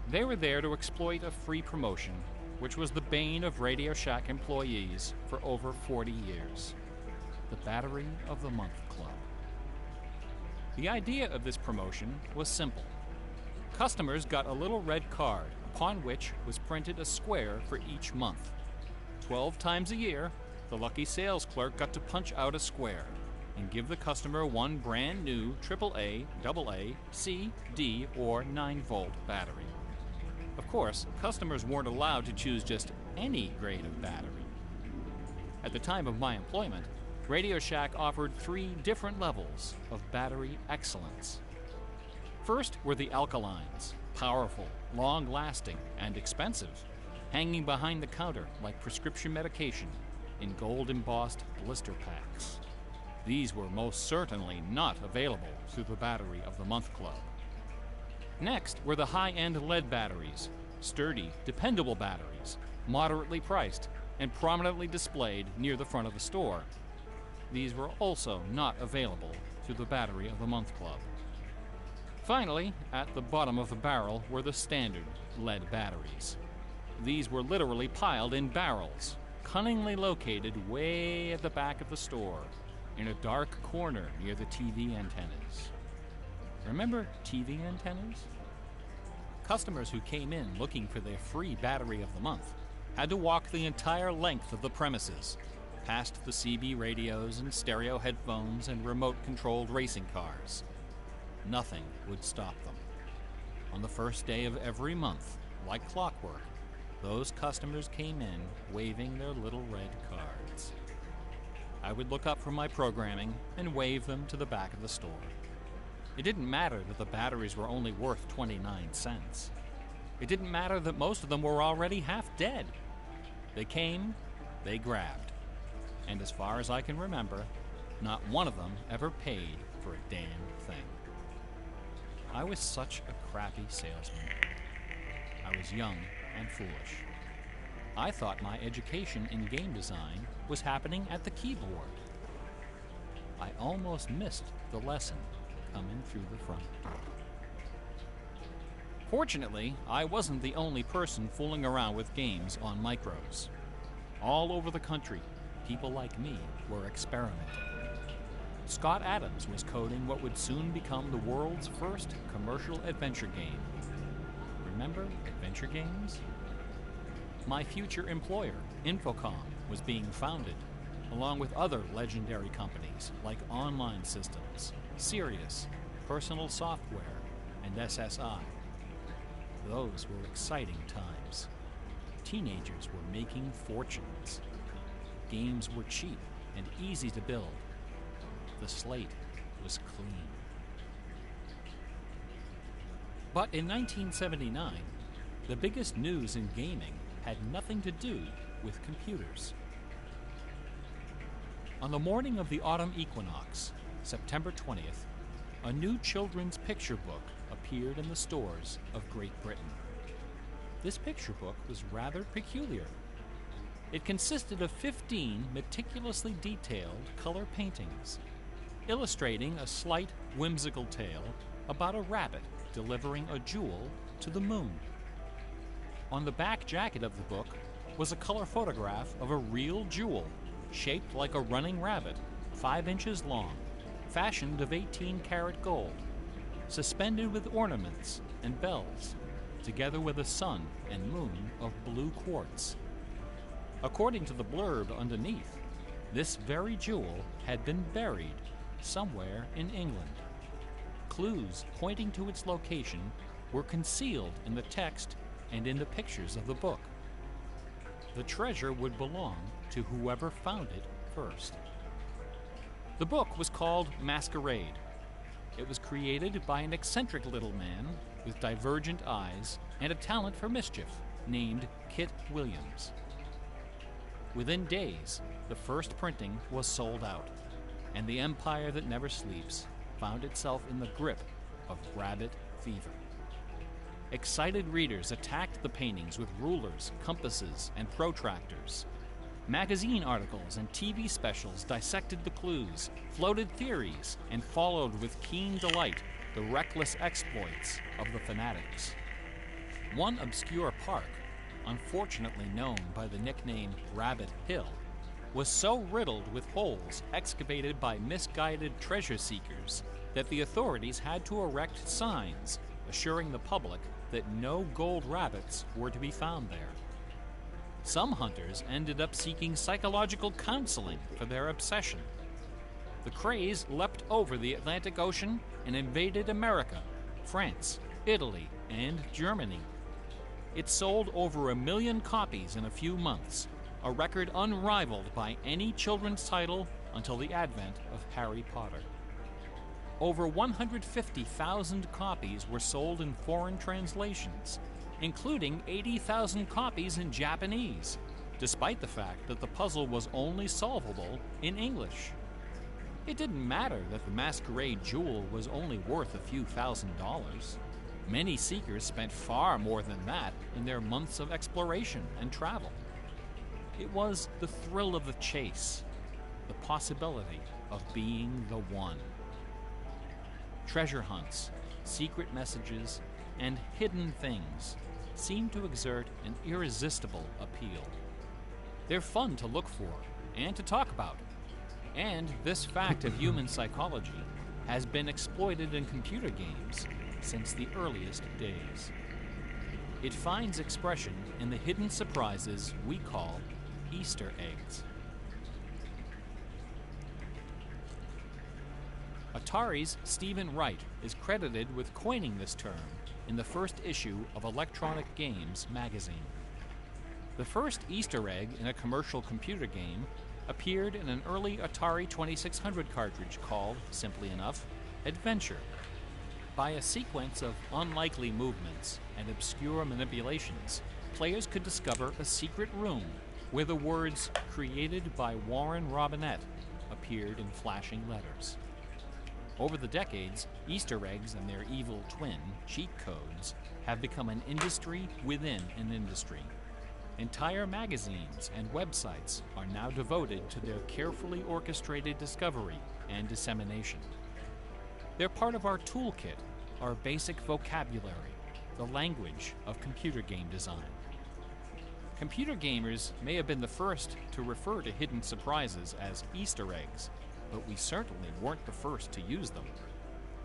They were there to exploit a free promotion, which was the bane of Radio Shack employees for over 40 years. The Battery of the Month Club. The idea of this promotion was simple. Customers got a little red card upon which was printed a square for each month. 12 times a year, the lucky sales clerk got to punch out a square and give the customer one brand new AAA, AA, C, D, or 9-volt battery. Of course, customers weren't allowed to choose just any grade of battery. At the time of my employment, Radio Shack offered 3 different levels of battery excellence. First were the alkalines, powerful, long-lasting, and expensive, hanging behind the counter like prescription medication in gold-embossed blister packs. These were most certainly not available through the Battery of the Month Club. Next were the high-end lead batteries, sturdy, dependable batteries, moderately priced, and prominently displayed near the front of the store. These were also not available through the Battery of the Month Club. Finally, at the bottom of the barrel were the standard lead batteries. These were literally piled in barrels, cunningly located way at the back of the store, in a dark corner near the TV antennas. Remember TV antennas? Customers who came in looking for their free battery of the month had to walk the entire length of the premises, past the CB radios and stereo headphones and remote-controlled racing cars. Nothing would stop them. On the first day of every month, like clockwork, those customers came in waving their little red cards. I would look up from my programming and wave them to the back of the store. It didn't matter that the batteries were only worth 29 cents. It didn't matter that most of them were already half dead. They came, they grabbed. And as far as I can remember, not one of them ever paid for a damn thing. I was such a crappy salesman. I was young and foolish. I thought my education in game design was happening at the keyboard. I almost missed the lesson coming through the front door. Fortunately, I wasn't the only person fooling around with games on micros. All over the country, people like me were experimenting. Scott Adams was coding what would soon become the world's first commercial adventure game. Remember adventure games? My future employer, Infocom, was being founded, along with other legendary companies like Online Systems, Sirius, Personal Software, and SSI. Those were exciting times. Teenagers were making fortunes. Games were cheap and easy to build. The slate was clean. But in 1979, the biggest news in gaming had nothing to do with computers. On the morning of the autumn equinox, September 20th, a new children's picture book appeared in the stores of Great Britain. This picture book was rather peculiar. It consisted of 15 meticulously detailed color paintings, illustrating a slight, whimsical tale about a rabbit delivering a jewel to the moon. On the back jacket of the book was a color photograph of a real jewel, shaped like a running rabbit, 5 inches long, fashioned of 18-karat gold, suspended with ornaments and bells, together with a sun and moon of blue quartz. According to the blurb underneath, this very jewel had been buried somewhere in England. Clues pointing to its location were concealed in the text and in the pictures of the book. The treasure would belong to whoever found it first. The book was called Masquerade. It was created by an eccentric little man with divergent eyes and a talent for mischief named Kit Williams. Within days, the first printing was sold out, and the empire that never sleeps found itself in the grip of rabbit fever. Excited readers attacked the paintings with rulers, compasses, and protractors. Magazine articles and TV specials dissected the clues, floated theories, and followed with keen delight the reckless exploits of the fanatics. One obscure park, unfortunately known by the nickname Rabbit Hill, was so riddled with holes excavated by misguided treasure seekers that the authorities had to erect signs assuring the public that no gold rabbits were to be found there. Some hunters ended up seeking psychological counseling for their obsession. The craze leapt over the Atlantic Ocean and invaded America, France, Italy, and Germany. It sold over 1 million copies in a few months, a record unrivaled by any children's title until the advent of Harry Potter. Over 150,000 copies were sold in foreign translations, including 80,000 copies in Japanese, despite the fact that the puzzle was only solvable in English. It didn't matter that the Masquerade jewel was only worth a few $1,000s. Many seekers spent far more than that in their months of exploration and travel. It was the thrill of the chase, the possibility of being the one. Treasure hunts, secret messages, and hidden things seem to exert an irresistible appeal. They're fun to look for and to talk about, and this fact of human psychology has been exploited in computer games since the earliest days. It finds expression in the hidden surprises we call Easter eggs. Atari's Stephen Wright is credited with coining this term in the first issue of Electronic Games magazine. The first Easter egg in a commercial computer game appeared in an early Atari 2600 cartridge called, simply enough, Adventure. By a sequence of unlikely movements and obscure manipulations, players could discover a secret room where the words "created by Warren Robinett" appeared in flashing letters. Over the decades, Easter eggs and their evil twin, cheat codes, have become an industry within an industry. Entire magazines and websites are now devoted to their carefully orchestrated discovery and dissemination. They're part of our toolkit, our basic vocabulary, the language of computer game design. Computer gamers may have been the first to refer to hidden surprises as Easter eggs, but we certainly weren't the first to use them.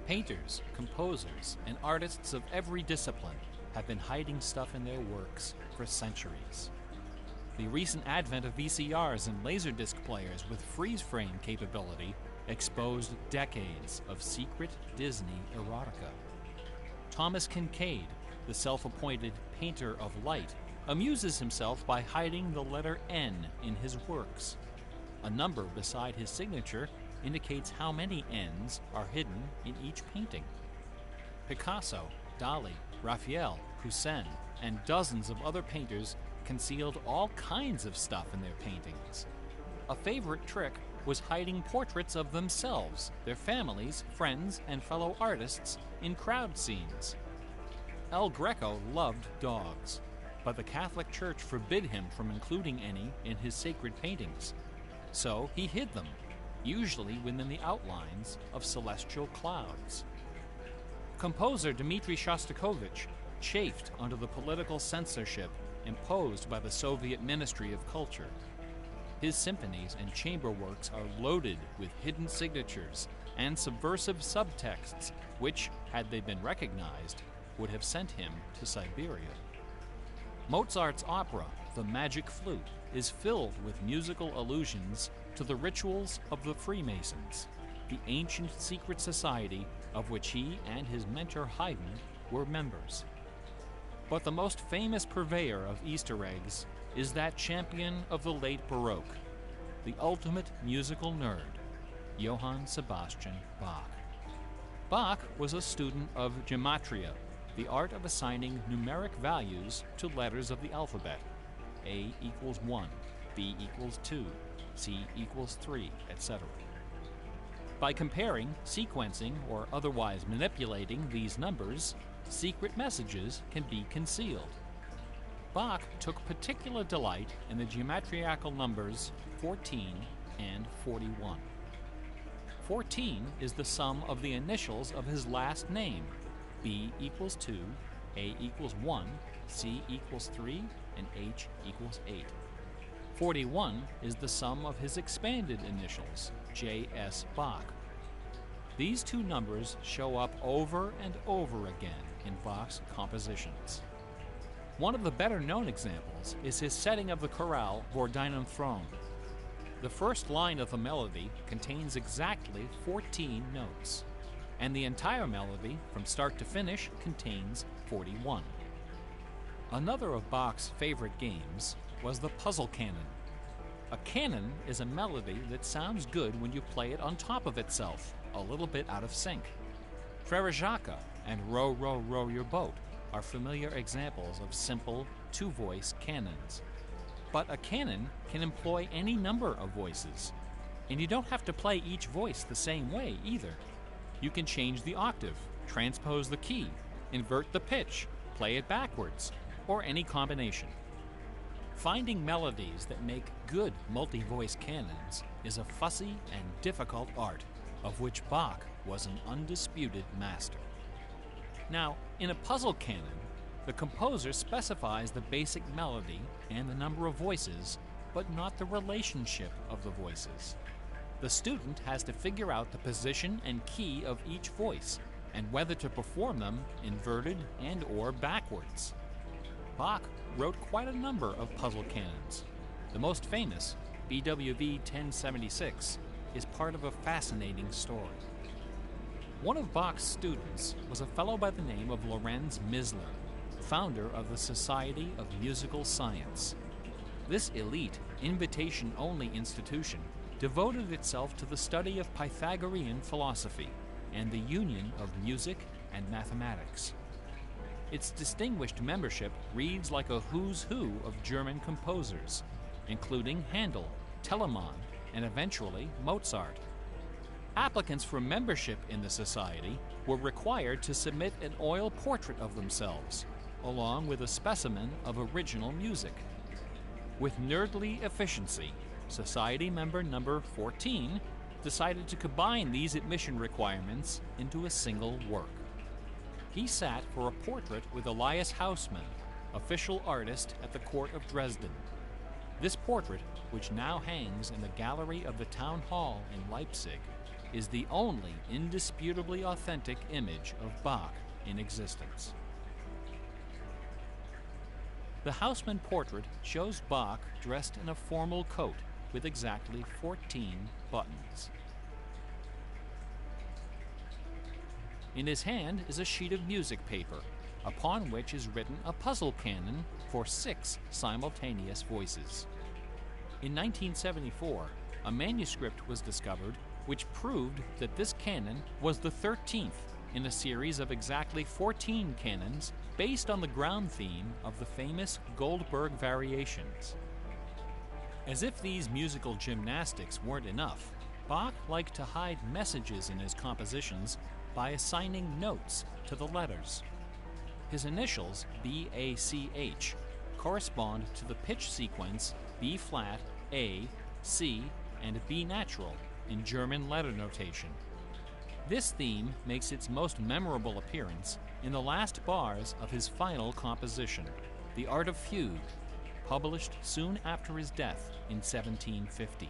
Painters, composers, and artists of every discipline have been hiding stuff in their works for centuries. The recent advent of VCRs and Laserdisc players with freeze-frame capability exposed decades of secret Disney erotica. Thomas Kincaid, the self-appointed painter of light, amuses himself by hiding the letter N in his works. A number beside his signature indicates how many N's are hidden in each painting. Picasso, Dali, Raphael, Poussin, and dozens of other painters concealed all kinds of stuff in their paintings. A favorite trick was hiding portraits of themselves, their families, friends, and fellow artists in crowd scenes. El Greco loved dogs, but the Catholic Church forbid him from including any in his sacred paintings. So he hid them, usually within the outlines of celestial clouds. Composer Dmitri Shostakovich chafed under the political censorship imposed by the Soviet Ministry of Culture. His symphonies and chamber works are loaded with hidden signatures and subversive subtexts, which, had they been recognized, would have sent him to Siberia. Mozart's opera, The Magic Flute, is filled with musical allusions to the rituals of the Freemasons, the ancient secret society of which he and his mentor Haydn were members. But the most famous purveyor of Easter eggs is that champion of the late Baroque, the ultimate musical nerd, Johann Sebastian Bach. Bach was a student of gematria, the art of assigning numeric values to letters of the alphabet. A equals 1, B equals 2, C equals 3, etc. By comparing, sequencing, or otherwise manipulating these numbers, secret messages can be concealed. Bach took particular delight in the geometrical numbers 14 and 41. 14 is the sum of the initials of his last name. B equals 2, A equals 1, C equals 3, and H equals 8. 41 is the sum of his expanded initials, J.S. Bach. These two numbers show up over and over again in Bach's compositions. One of the better-known examples is his setting of the chorale Vor deinem Thron. The first line of the melody contains exactly 14 notes, and the entire melody, from start to finish, contains 41. Another of Bach's favorite games was the puzzle canon. A canon is a melody that sounds good when you play it on top of itself, a little bit out of sync. Frere Jacques and Row, Row, Row Your Boat are familiar examples of simple, two-voice canons. But a canon can employ any number of voices, and you don't have to play each voice the same way either. You can change the octave, transpose the key, invert the pitch, play it backwards, or any combination. Finding melodies that make good multi-voice canons is a fussy and difficult art, of which Bach was an undisputed master. Now, in a puzzle canon, the composer specifies the basic melody and the number of voices, but not the relationship of the voices. The student has to figure out the position and key of each voice, and whether to perform them inverted and/or backwards. Bach wrote quite a number of puzzle canons. The most famous, BWV 1076, is part of a fascinating story. One of Bach's students was a fellow by the name of Lorenz Misler, founder of the Society of Musical Science. This elite, invitation-only institution devoted itself to the study of Pythagorean philosophy and the union of music and mathematics. Its distinguished membership reads like a who's who of German composers, including Handel, Telemann, and eventually Mozart. Applicants for membership in the society were required to submit an oil portrait of themselves, along with a specimen of original music. With nerdly efficiency, Society member number 14 decided to combine these admission requirements into a single work. He sat for a portrait with Elias Hausmann, official artist at the court of Dresden. This portrait, which now hangs in the gallery of the town hall in Leipzig, is the only indisputably authentic image of Bach in existence. The Hausmann portrait shows Bach dressed in a formal coat with exactly 14 buttons. In his hand is a sheet of music paper, upon which is written a puzzle canon for 6 simultaneous voices. In 1974, a manuscript was discovered which proved that this canon was the 13th in a series of exactly 14 canons based on the ground theme of the famous Goldberg variations. As if these musical gymnastics weren't enough, Bach liked to hide messages in his compositions by assigning notes to the letters. His initials, B-A-C-H, correspond to the pitch sequence B-flat, A, C, and B natural in German letter notation. This theme makes its most memorable appearance in the last bars of his final composition, The Art of Fugue, published soon after his death in 1750.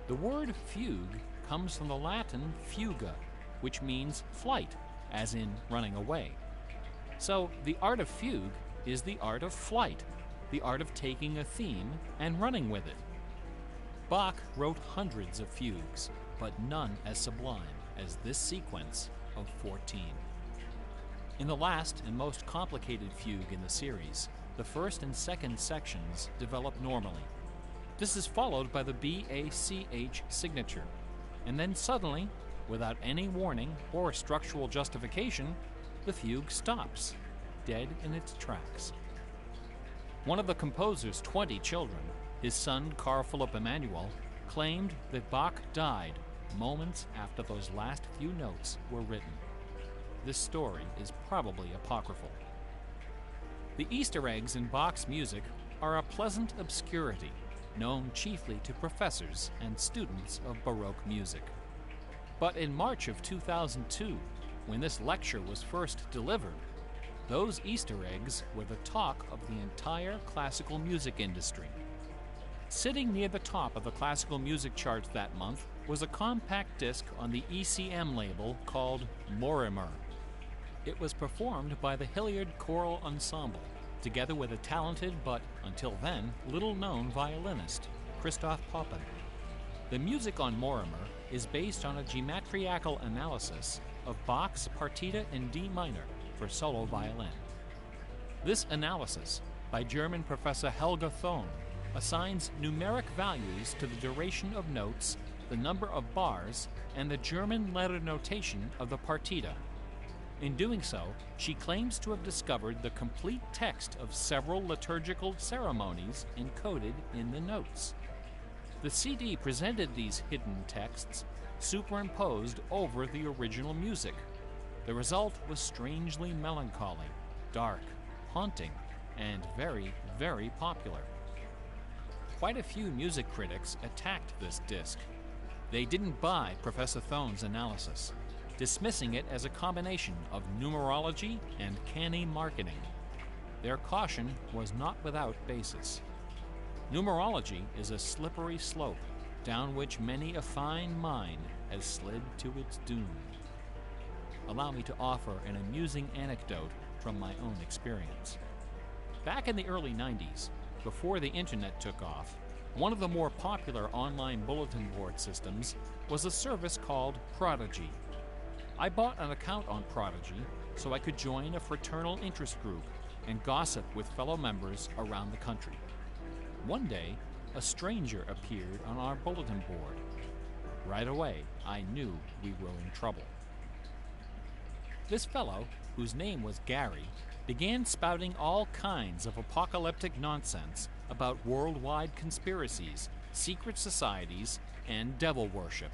The word fugue comes from the Latin fuga, which means flight, as in running away. So the art of fugue is the art of flight, the art of taking a theme and running with it. Bach wrote hundreds of fugues, but none as sublime as this sequence of 14. In the last and most complicated fugue in the series, the first and second sections develop normally. This is followed by the B-A-C-H signature, and then suddenly, without any warning or structural justification, the fugue stops, dead in its tracks. One of the composer's 20 children, his son Carl Philipp Emanuel, claimed that Bach died moments after those last few notes were written. This story is probably apocryphal. The Easter eggs in Bach's music are a pleasant obscurity, known chiefly to professors and students of Baroque music. But in March of 2002, when this lecture was first delivered, those Easter eggs were the talk of the entire classical music industry. Sitting near the top of the classical music charts that month was a compact disc on the ECM label called Morimer. It was performed by the Hilliard Choral Ensemble, together with a talented but, until then, little-known violinist, Christoph Poppen. The music on Morimer is based on a geometrical analysis of Bach's Partita in D minor for solo violin. This analysis, by German professor Helga Thon, assigns numeric values to the duration of notes, the number of bars, and the German letter notation of the partita. In doing so, she claims to have discovered the complete text of several liturgical ceremonies encoded in the notes. The CD presented these hidden texts superimposed over the original music. The result was strangely melancholy, dark, haunting, and very, very popular. Quite a few music critics attacked this disc. They didn't buy Professor Thon's analysis. dismissing it as a combination of numerology and canny marketing. Their caution was not without basis. Numerology is a slippery slope down which many a fine mind has slid to its doom. Allow me to offer an amusing anecdote from my own experience. Back in the early 90s, before the internet took off, one of the more popular online bulletin board systems was a service called Prodigy. I bought an account on Prodigy so I could join a fraternal interest group and gossip with fellow members around the country. One day, a stranger appeared on our bulletin board. Right away, I knew we were in trouble. This fellow, whose name was Gary, began spouting all kinds of apocalyptic nonsense about worldwide conspiracies, secret societies, and devil worship.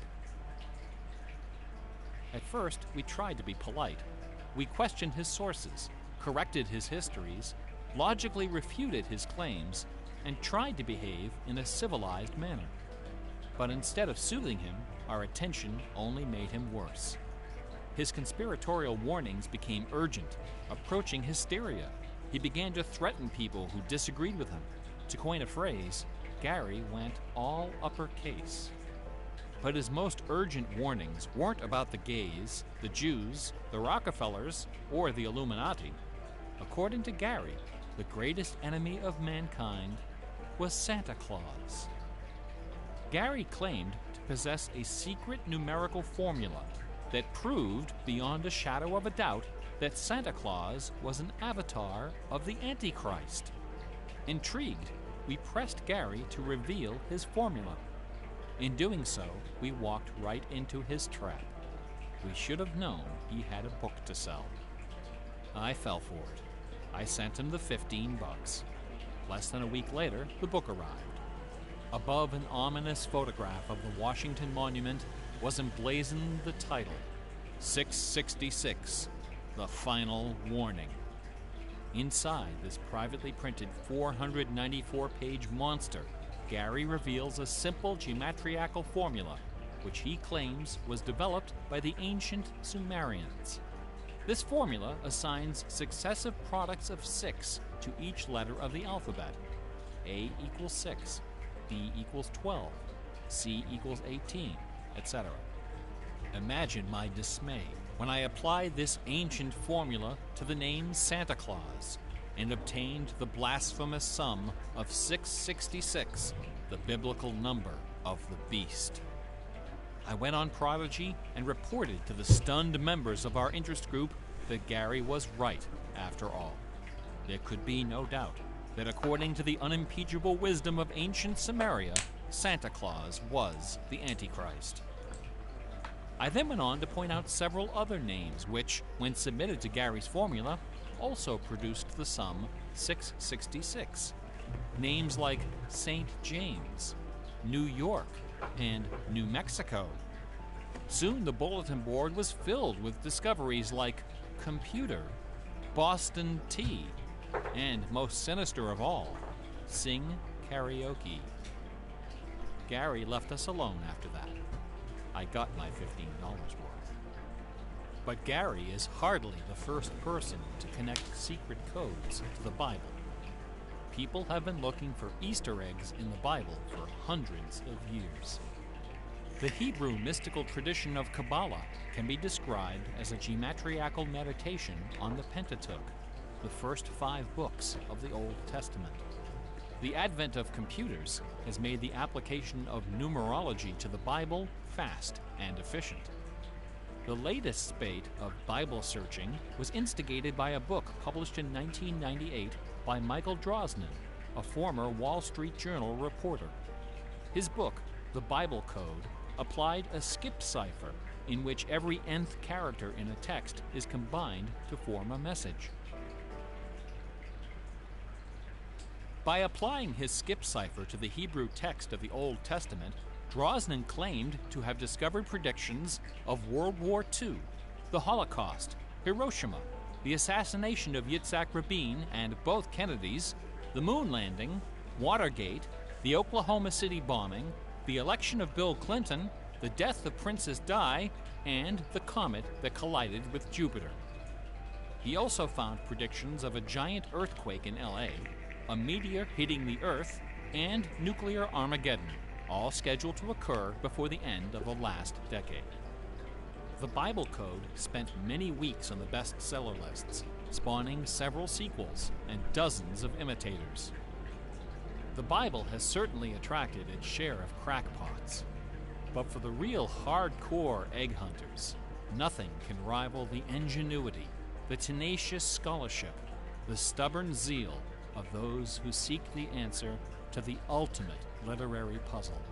At first, we tried to be polite. We questioned his sources, corrected his histories, logically refuted his claims, and tried to behave in a civilized manner. But instead of soothing him, our attention only made him worse. His conspiratorial warnings became urgent, approaching hysteria. He began to threaten people who disagreed with him. To coin a phrase, Gary went all uppercase. But his most urgent warnings weren't about the gays, the Jews, the Rockefellers, or the Illuminati. According to Gary, the greatest enemy of mankind was Santa Claus. Gary claimed to possess a secret numerical formula that proved beyond a shadow of a doubt that Santa Claus was an avatar of the Antichrist. Intrigued, we pressed Gary to reveal his formula. In doing so, we walked right into his trap. We should have known he had a book to sell. I fell for it. I sent him the $15. Less than a week later, the book arrived. Above an ominous photograph of the Washington Monument was emblazoned the title, 666, The Final Warning. Inside this privately printed 494-page monster, Gary reveals a simple geometrical formula, which he claims was developed by the ancient Sumerians. This formula assigns successive products of 6 to each letter of the alphabet. A equals 6, B equals 12, C equals 18, etc. Imagine my dismay when I applied this ancient formula to the name Santa Claus and obtained the blasphemous sum of 666, the biblical number of the beast. I went on Prodigy and reported to the stunned members of our interest group that Gary was right after all. There could be no doubt that according to the unimpeachable wisdom of ancient Samaria, Santa Claus was the Antichrist. I then went on to point out several other names which, when submitted to Gary's formula, also produced the sum 666. Names like St. James, New York, and New Mexico. Soon the bulletin board was filled with discoveries like computer, Boston tea, and most sinister of all, sing karaoke. Gary left us alone after that. I got my $15 worth. But Gary is hardly the first person to connect secret codes to the Bible. People have been looking for Easter eggs in the Bible for hundreds of years. The Hebrew mystical tradition of Kabbalah can be described as a geometrical meditation on the Pentateuch, the first 5 books of the Old Testament. The advent of computers has made the application of numerology to the Bible fast and efficient. The latest spate of Bible searching was instigated by a book published in 1998 by Michael Drosnin, a former Wall Street Journal reporter. His book, The Bible Code, applied a skip cipher in which every nth character in a text is combined to form a message. By applying his skip cipher to the Hebrew text of the Old Testament, Drosnin claimed to have discovered predictions of World War II, the Holocaust, Hiroshima, the assassination of Yitzhak Rabin and both Kennedys, the moon landing, Watergate, the Oklahoma City bombing, the election of Bill Clinton, the death of Princess Di, and the comet that collided with Jupiter. He also found predictions of a giant earthquake in LA, a meteor hitting the Earth, and nuclear Armageddon, all scheduled to occur before the end of the last decade. The Bible Code spent many weeks on the bestseller lists, spawning several sequels and dozens of imitators. The Bible has certainly attracted its share of crackpots, but for the real hardcore egg hunters, nothing can rival the ingenuity, the tenacious scholarship, the stubborn zeal of those who seek the answer to the ultimate literary puzzle,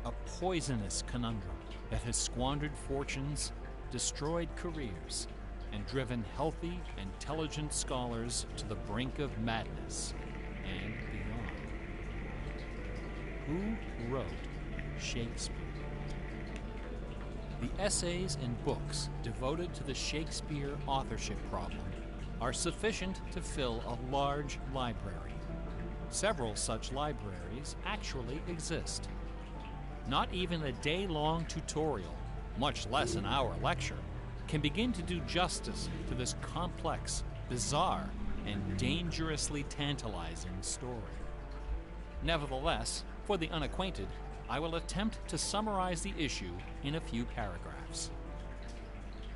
a poisonous conundrum that has squandered fortunes, destroyed careers, and driven healthy, intelligent scholars to the brink of madness and beyond. Who wrote Shakespeare? The essays and books devoted to the Shakespeare authorship problem are sufficient to fill a large library. Several such libraries actually exist. Not even a day-long tutorial, much less an hour lecture, can begin to do justice to this complex, bizarre, and dangerously tantalizing story. Nevertheless, for the unacquainted, I will attempt to summarize the issue in a few paragraphs.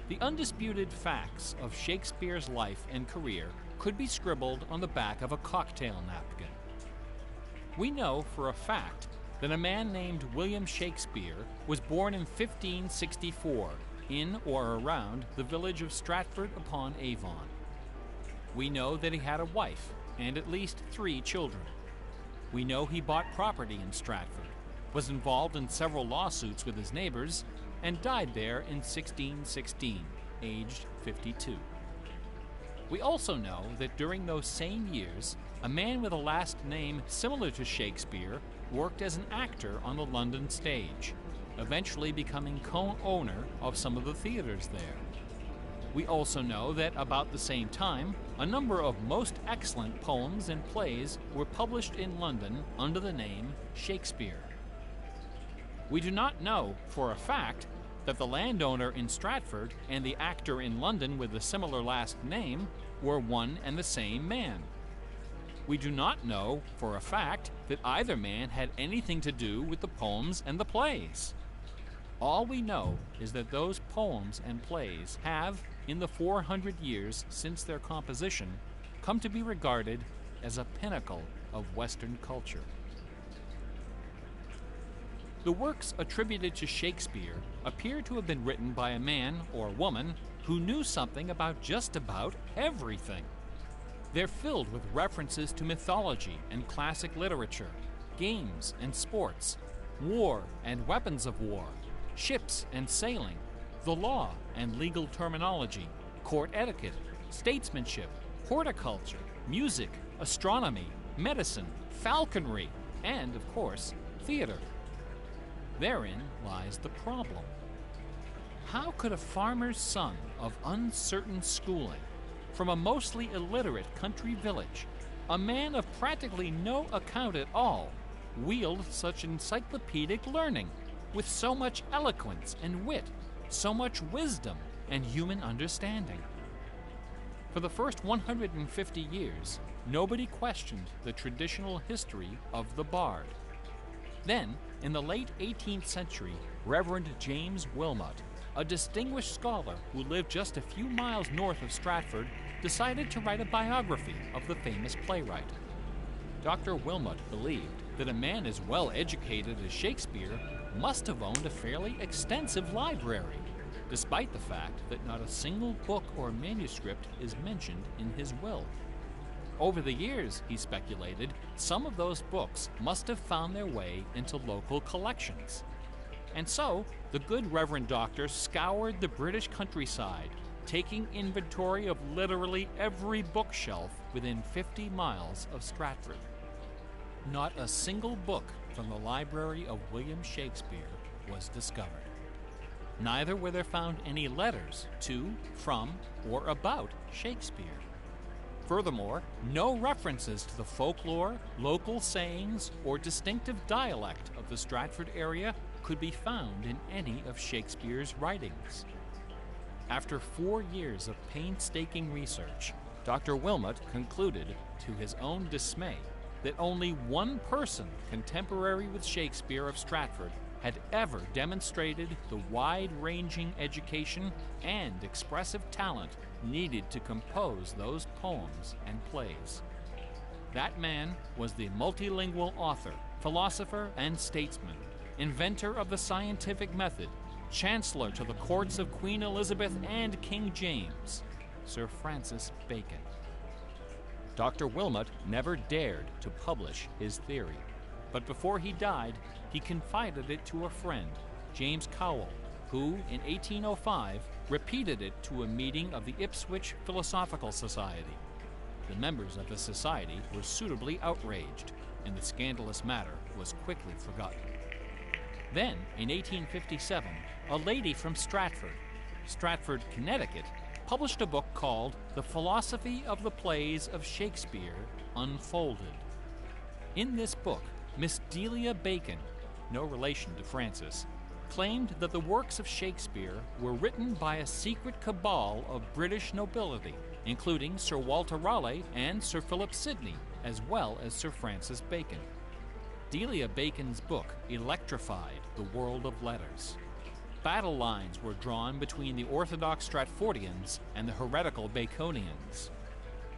The undisputed facts of Shakespeare's life and career could be scribbled on the back of a cocktail napkin. We know for a fact that a man named William Shakespeare was born in 1564 in or around the village of Stratford-upon-Avon. We know that he had a wife and at least 3 children. We know he bought property in Stratford, was involved in several lawsuits with his neighbors, and died there in 1616, aged 52. We also know that during those same years, a man with a last name similar to Shakespeare worked as an actor on the London stage, eventually becoming co-owner of some of the theaters there. We also know that about the same time, a number of most excellent poems and plays were published in London under the name Shakespeare. We do not know for a fact that the landowner in Stratford and the actor in London with a similar last name were one and the same man. We do not know for a fact that either man had anything to do with the poems and the plays. All we know is that those poems and plays have, in the 400 years since their composition, come to be regarded as a pinnacle of Western culture. The works attributed to Shakespeare appear to have been written by a man or woman who knew something about just about everything. They're filled with references to mythology and classic literature, games and sports, war and weapons of war, ships and sailing, the law and legal terminology, court etiquette, statesmanship, horticulture, music, astronomy, medicine, falconry, and, of course, theater. Therein lies the problem. How could a farmer's son of uncertain schooling, from a mostly illiterate country village, a man of practically no account at all, wield such encyclopedic learning, with so much eloquence and wit, so much wisdom and human understanding? For the first 150 years, nobody questioned the traditional history of the bard. Then, in the late 18th century, Reverend James Wilmot, a distinguished scholar who lived just a few miles north of Stratford, decided to write a biography of the famous playwright. Dr. Wilmot believed that a man as well educated as Shakespeare must have owned a fairly extensive library, despite the fact that not a single book or manuscript is mentioned in his will. Over the years, he speculated, some of those books must have found their way into local collections. And so, the good Reverend Doctor scoured the British countryside, taking inventory of literally every bookshelf within 50 miles of Stratford. Not a single book from the library of William Shakespeare was discovered. Neither were there found any letters to, from, or about Shakespeare. Furthermore, no references to the folklore, local sayings, or distinctive dialect of the Stratford area could be found in any of Shakespeare's writings. After 4 years of painstaking research, Dr. Wilmot concluded, to his own dismay, that only one person contemporary with Shakespeare of Stratford had ever demonstrated the wide-ranging education and expressive talent needed to compose those poems and plays. That man was the multilingual author, philosopher, and statesman, inventor of the scientific method, chancellor to the courts of Queen Elizabeth and King James, Sir Francis Bacon. Dr. Wilmot never dared to publish his theory, but before he died, he confided it to a friend, James Cowell, who, in 1805, repeated it to a meeting of the Ipswich Philosophical Society. The members of the society were suitably outraged, and the scandalous matter was quickly forgotten. Then, in 1857, a lady from Stratford, Connecticut, published a book called The Philosophy of the Plays of Shakespeare Unfolded. In this book, Miss Delia Bacon, no relation to Francis, claimed that the works of Shakespeare were written by a secret cabal of British nobility, including Sir Walter Raleigh and Sir Philip Sidney, as well as Sir Francis Bacon. Delia Bacon's book electrified the world of letters. Battle lines were drawn between the orthodox Stratfordians and the heretical Baconians.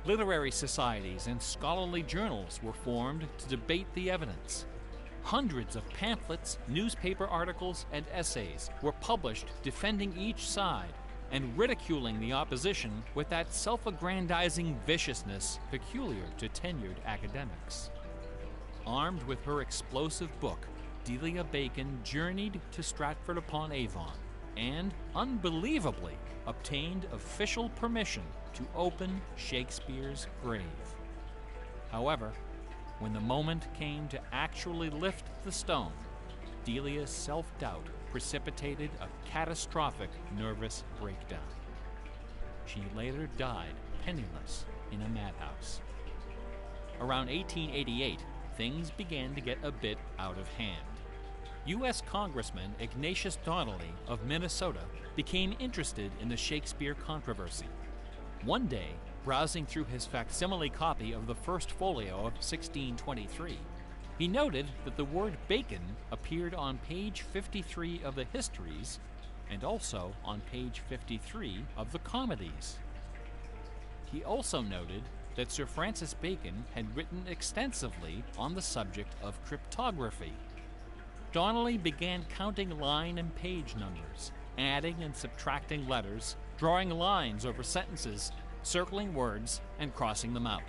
Literary societies and scholarly journals were formed to debate the evidence. Hundreds of pamphlets, newspaper articles, and essays were published defending each side and ridiculing the opposition with that self-aggrandizing viciousness peculiar to tenured academics. Armed with her explosive book, Delia Bacon journeyed to Stratford-upon-Avon and, unbelievably, obtained official permission to open Shakespeare's grave. However, when the moment came to actually lift the stone, Delia's self-doubt precipitated a catastrophic nervous breakdown. She later died penniless in a madhouse. Around 1888, things began to get a bit out of hand. U.S. Congressman Ignatius Donnelly of Minnesota became interested in the Shakespeare controversy. One day, browsing through his facsimile copy of the First Folio of 1623, he noted that the word Bacon appeared on page 53 of the Histories and also on page 53 of the Comedies. He also noted that Sir Francis Bacon had written extensively on the subject of cryptography. Donnelly began counting line and page numbers, adding and subtracting letters, drawing lines over sentences, circling words, and crossing them out.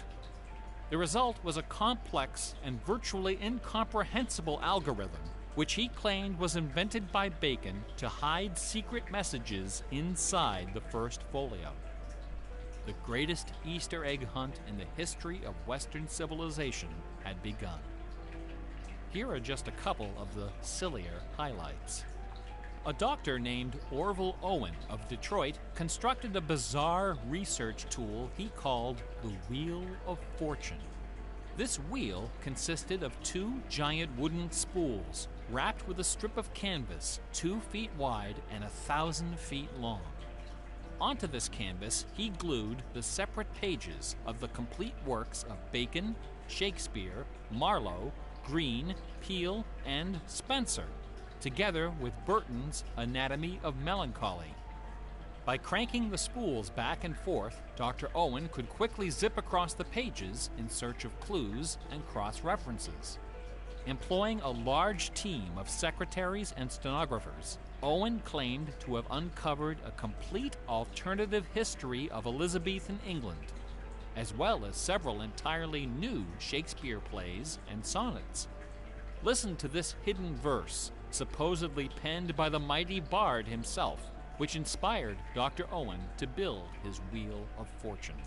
The result was a complex and virtually incomprehensible algorithm, which he claimed was invented by Bacon to hide secret messages inside the First Folio. The greatest Easter egg hunt in the history of Western civilization had begun. Here are just a couple of the sillier highlights. A doctor named Orville Owen of Detroit constructed a bizarre research tool he called the Wheel of Fortune. This wheel consisted of 2 giant wooden spools wrapped with a strip of canvas 2 feet wide and 1,000 feet long. Onto this canvas, he glued the separate pages of the complete works of Bacon, Shakespeare, Marlowe, Greene, Peele, and Spenser, together with Burton's Anatomy of Melancholy. By cranking the spools back and forth, Dr. Owen could quickly zip across the pages in search of clues and cross-references. Employing a large team of secretaries and stenographers, Owen claimed to have uncovered a complete alternative history of Elizabethan England, as well as several entirely new Shakespeare plays and sonnets. Listen to this hidden verse, supposedly penned by the mighty bard himself, which inspired Dr. Owen to build his Wheel of Fortune.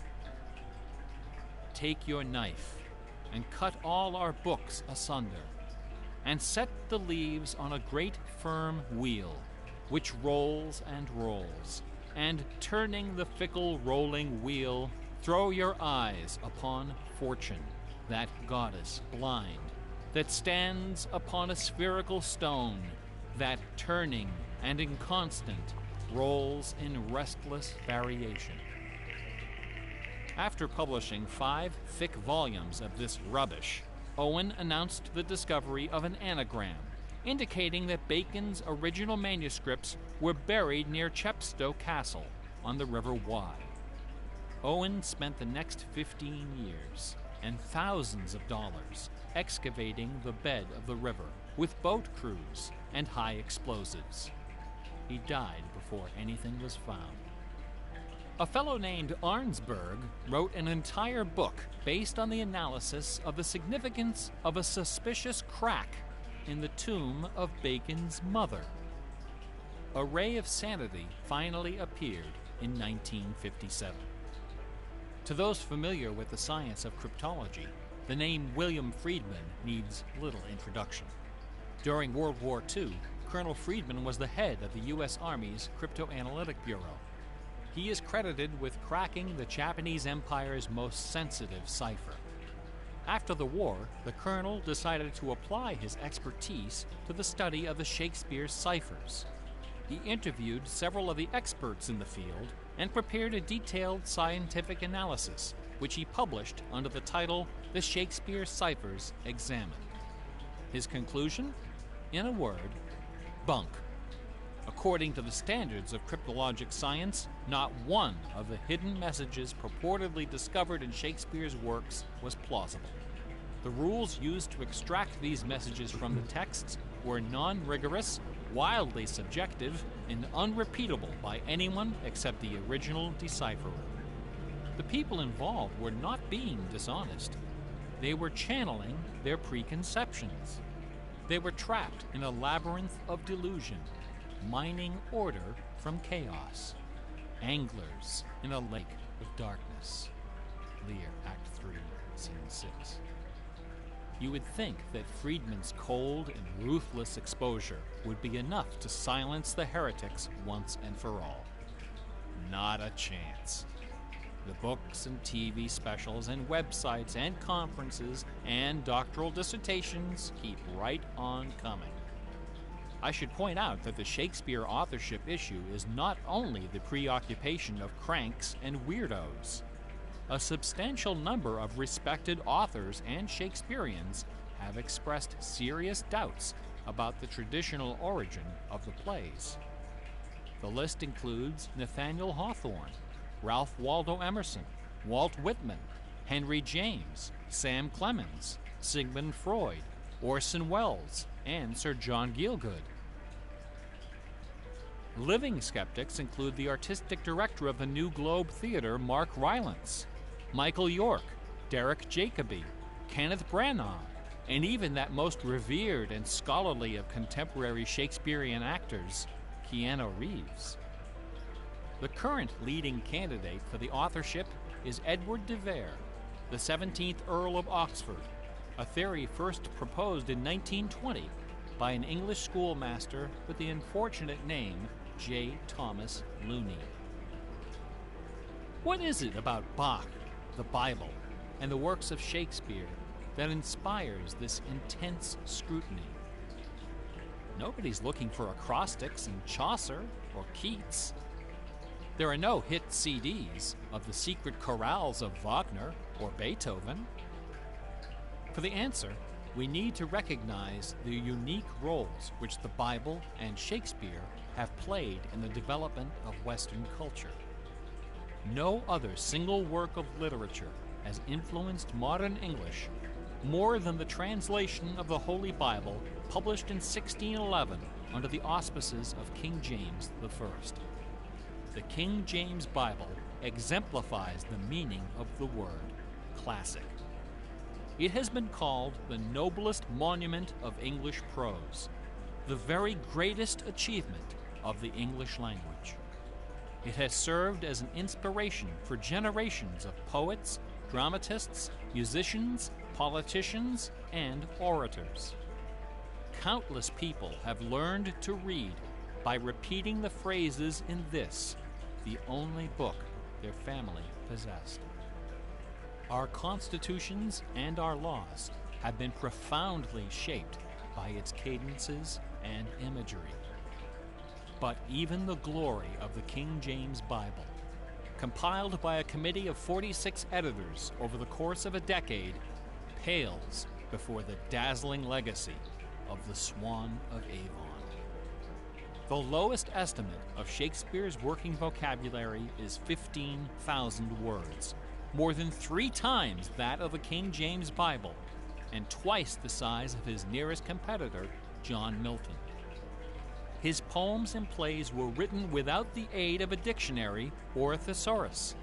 Take your knife and cut all our books asunder, and set the leaves on a great firm wheel, which rolls and rolls, and turning the fickle rolling wheel, throw your eyes upon Fortune, that goddess blind, that stands upon a spherical stone, that turning and inconstant rolls in restless variation. After publishing 5 thick volumes of this rubbish, Owen announced the discovery of an anagram, indicating that Bacon's original manuscripts were buried near Chepstow Castle on the River Wye. Owen spent the next 15 years and thousands of dollars excavating the bed of the river with boat crews and high explosives. He died before anything was found. A fellow named Arnsberg wrote an entire book based on the analysis of the significance of a suspicious crack in the tomb of Bacon's mother. A Ray of Sanity finally appeared in 1957. To those familiar with the science of cryptology, the name William Friedman needs little introduction. During World War II, Colonel Friedman was the head of the U.S. Army's Cryptoanalytic Bureau. He is credited with cracking the Japanese Empire's most sensitive cipher. After the war, the colonel decided to apply his expertise to the study of the Shakespeare ciphers. He interviewed several of the experts in the field and prepared a detailed scientific analysis, which he published under the title The Shakespeare Ciphers Examined. His conclusion? In a word, bunk. According to the standards of cryptologic science, not one of the hidden messages purportedly discovered in Shakespeare's works was plausible. The rules used to extract these messages from the texts were non-rigorous, wildly subjective, and unrepeatable by anyone except the original decipherer. The people involved were not being dishonest. They were channeling their preconceptions. They were trapped in a labyrinth of delusion, mining order from chaos. Anglers in a lake of darkness. Lear, Act 3, Scene 6. You would think that Friedman's cold and ruthless exposure would be enough to silence the heretics once and for all. Not a chance. The books and TV specials and websites and conferences and doctoral dissertations keep right on coming. I should point out that the Shakespeare authorship issue is not only the preoccupation of cranks and weirdos. A substantial number of respected authors and Shakespeareans have expressed serious doubts about the traditional origin of the plays. The list includes Nathaniel Hawthorne, Ralph Waldo Emerson, Walt Whitman, Henry James, Sam Clemens, Sigmund Freud, Orson Welles, and Sir John Gielgud. Living skeptics include the artistic director of the New Globe Theatre, Mark Rylance, Michael York, Derek Jacobi, Kenneth Branagh, and even that most revered and scholarly of contemporary Shakespearean actors, Keanu Reeves. The current leading candidate for the authorship is Edward de Vere, the 17th Earl of Oxford, a theory first proposed in 1920 by an English schoolmaster with the unfortunate name J. Thomas Looney. What is it about Bach, the Bible, and the works of Shakespeare that inspires this intense scrutiny? Nobody's looking for acrostics in Chaucer or Keats. There are no hit CDs of the secret chorales of Wagner or Beethoven. For the answer, we need to recognize the unique roles which the Bible and Shakespeare have played in the development of Western culture. No other single work of literature has influenced modern English more than the translation of the Holy Bible published in 1611 under the auspices of King James I. The King James Bible exemplifies the meaning of the word classic. It has been called the noblest monument of English prose, the very greatest achievement of the English language. It has served as an inspiration for generations of poets, dramatists, musicians, politicians, and orators. Countless people have learned to read by repeating the phrases in this, the only book their family possessed. Our constitutions and our laws have been profoundly shaped by its cadences and imagery. But even the glory of the King James Bible, compiled by a committee of 46 editors over the course of a decade, pales before the dazzling legacy of the Swan of Avon. The lowest estimate of Shakespeare's working vocabulary is 15,000 words, more than 3 times that of the King James Bible, and twice the size of his nearest competitor, John Milton. His poems and plays were written without the aid of a dictionary or a thesaurus.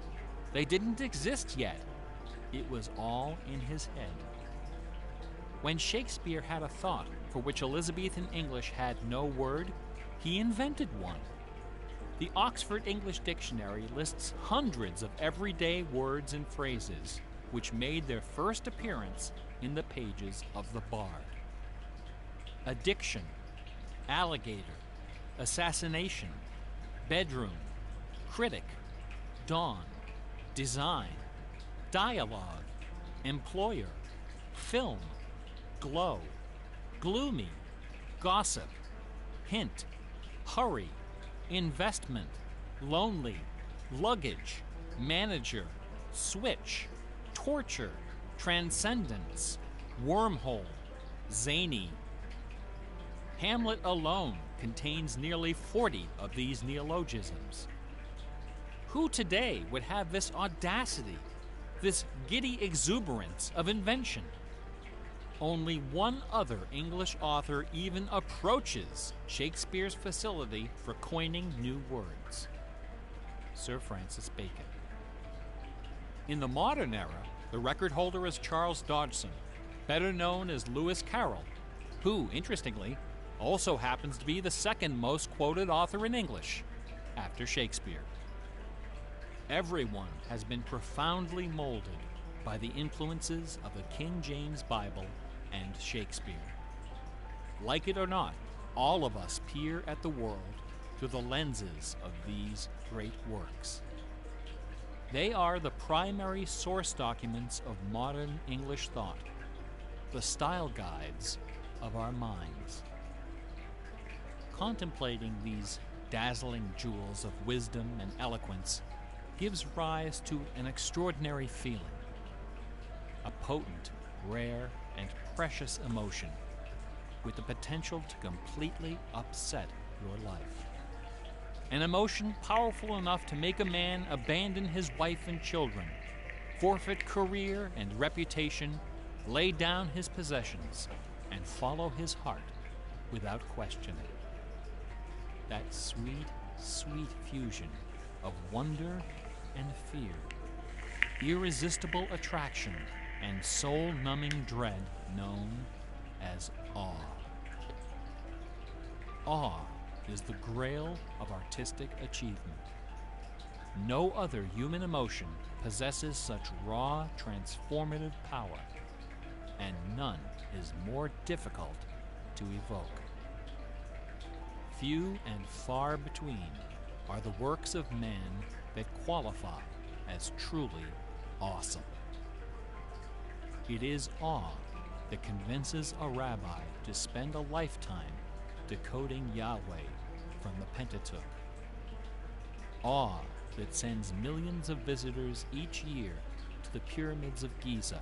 They didn't exist yet. It was all in his head. When Shakespeare had a thought for which Elizabethan English had no word, he invented one. The Oxford English Dictionary lists hundreds of everyday words and phrases which made their first appearance in the pages of the Bard. Addiction, alligator, assassination, bedroom, critic, dawn, design, dialogue, employer, film, glow, gloomy, gossip, hint, hurry, investment, lonely, luggage, manager, switch, torture, transcendence, wormhole, zany. Hamlet alone contains nearly 40 of these neologisms. Who today would have this audacity, this giddy exuberance of invention? Only one other English author even approaches Shakespeare's facility for coining new words: Sir Francis Bacon. In the modern era, the record holder is Charles Dodgson, better known as Lewis Carroll, who, interestingly, also happens to be the second most quoted author in English, after Shakespeare. Everyone has been profoundly molded by the influences of the King James Bible and Shakespeare. Like it or not, all of us peer at the world through the lenses of these great works. They are the primary source documents of modern English thought, the style guides of our minds. Contemplating these dazzling jewels of wisdom and eloquence gives rise to an extraordinary feeling, a potent, rare, and precious emotion with the potential to completely upset your life. An emotion powerful enough to make a man abandon his wife and children, forfeit career and reputation, lay down his possessions, and follow his heart without questioning. That sweet, sweet fusion of wonder and fear, irresistible attraction, and soul-numbing dread known as awe. Awe is the grail of artistic achievement. No other human emotion possesses such raw, transformative power, and none is more difficult to evoke. Few and far between are the works of man that qualify as truly awesome. It is awe that convinces a rabbi to spend a lifetime decoding Yahweh from the Pentateuch. Awe that sends millions of visitors each year to the pyramids of Giza,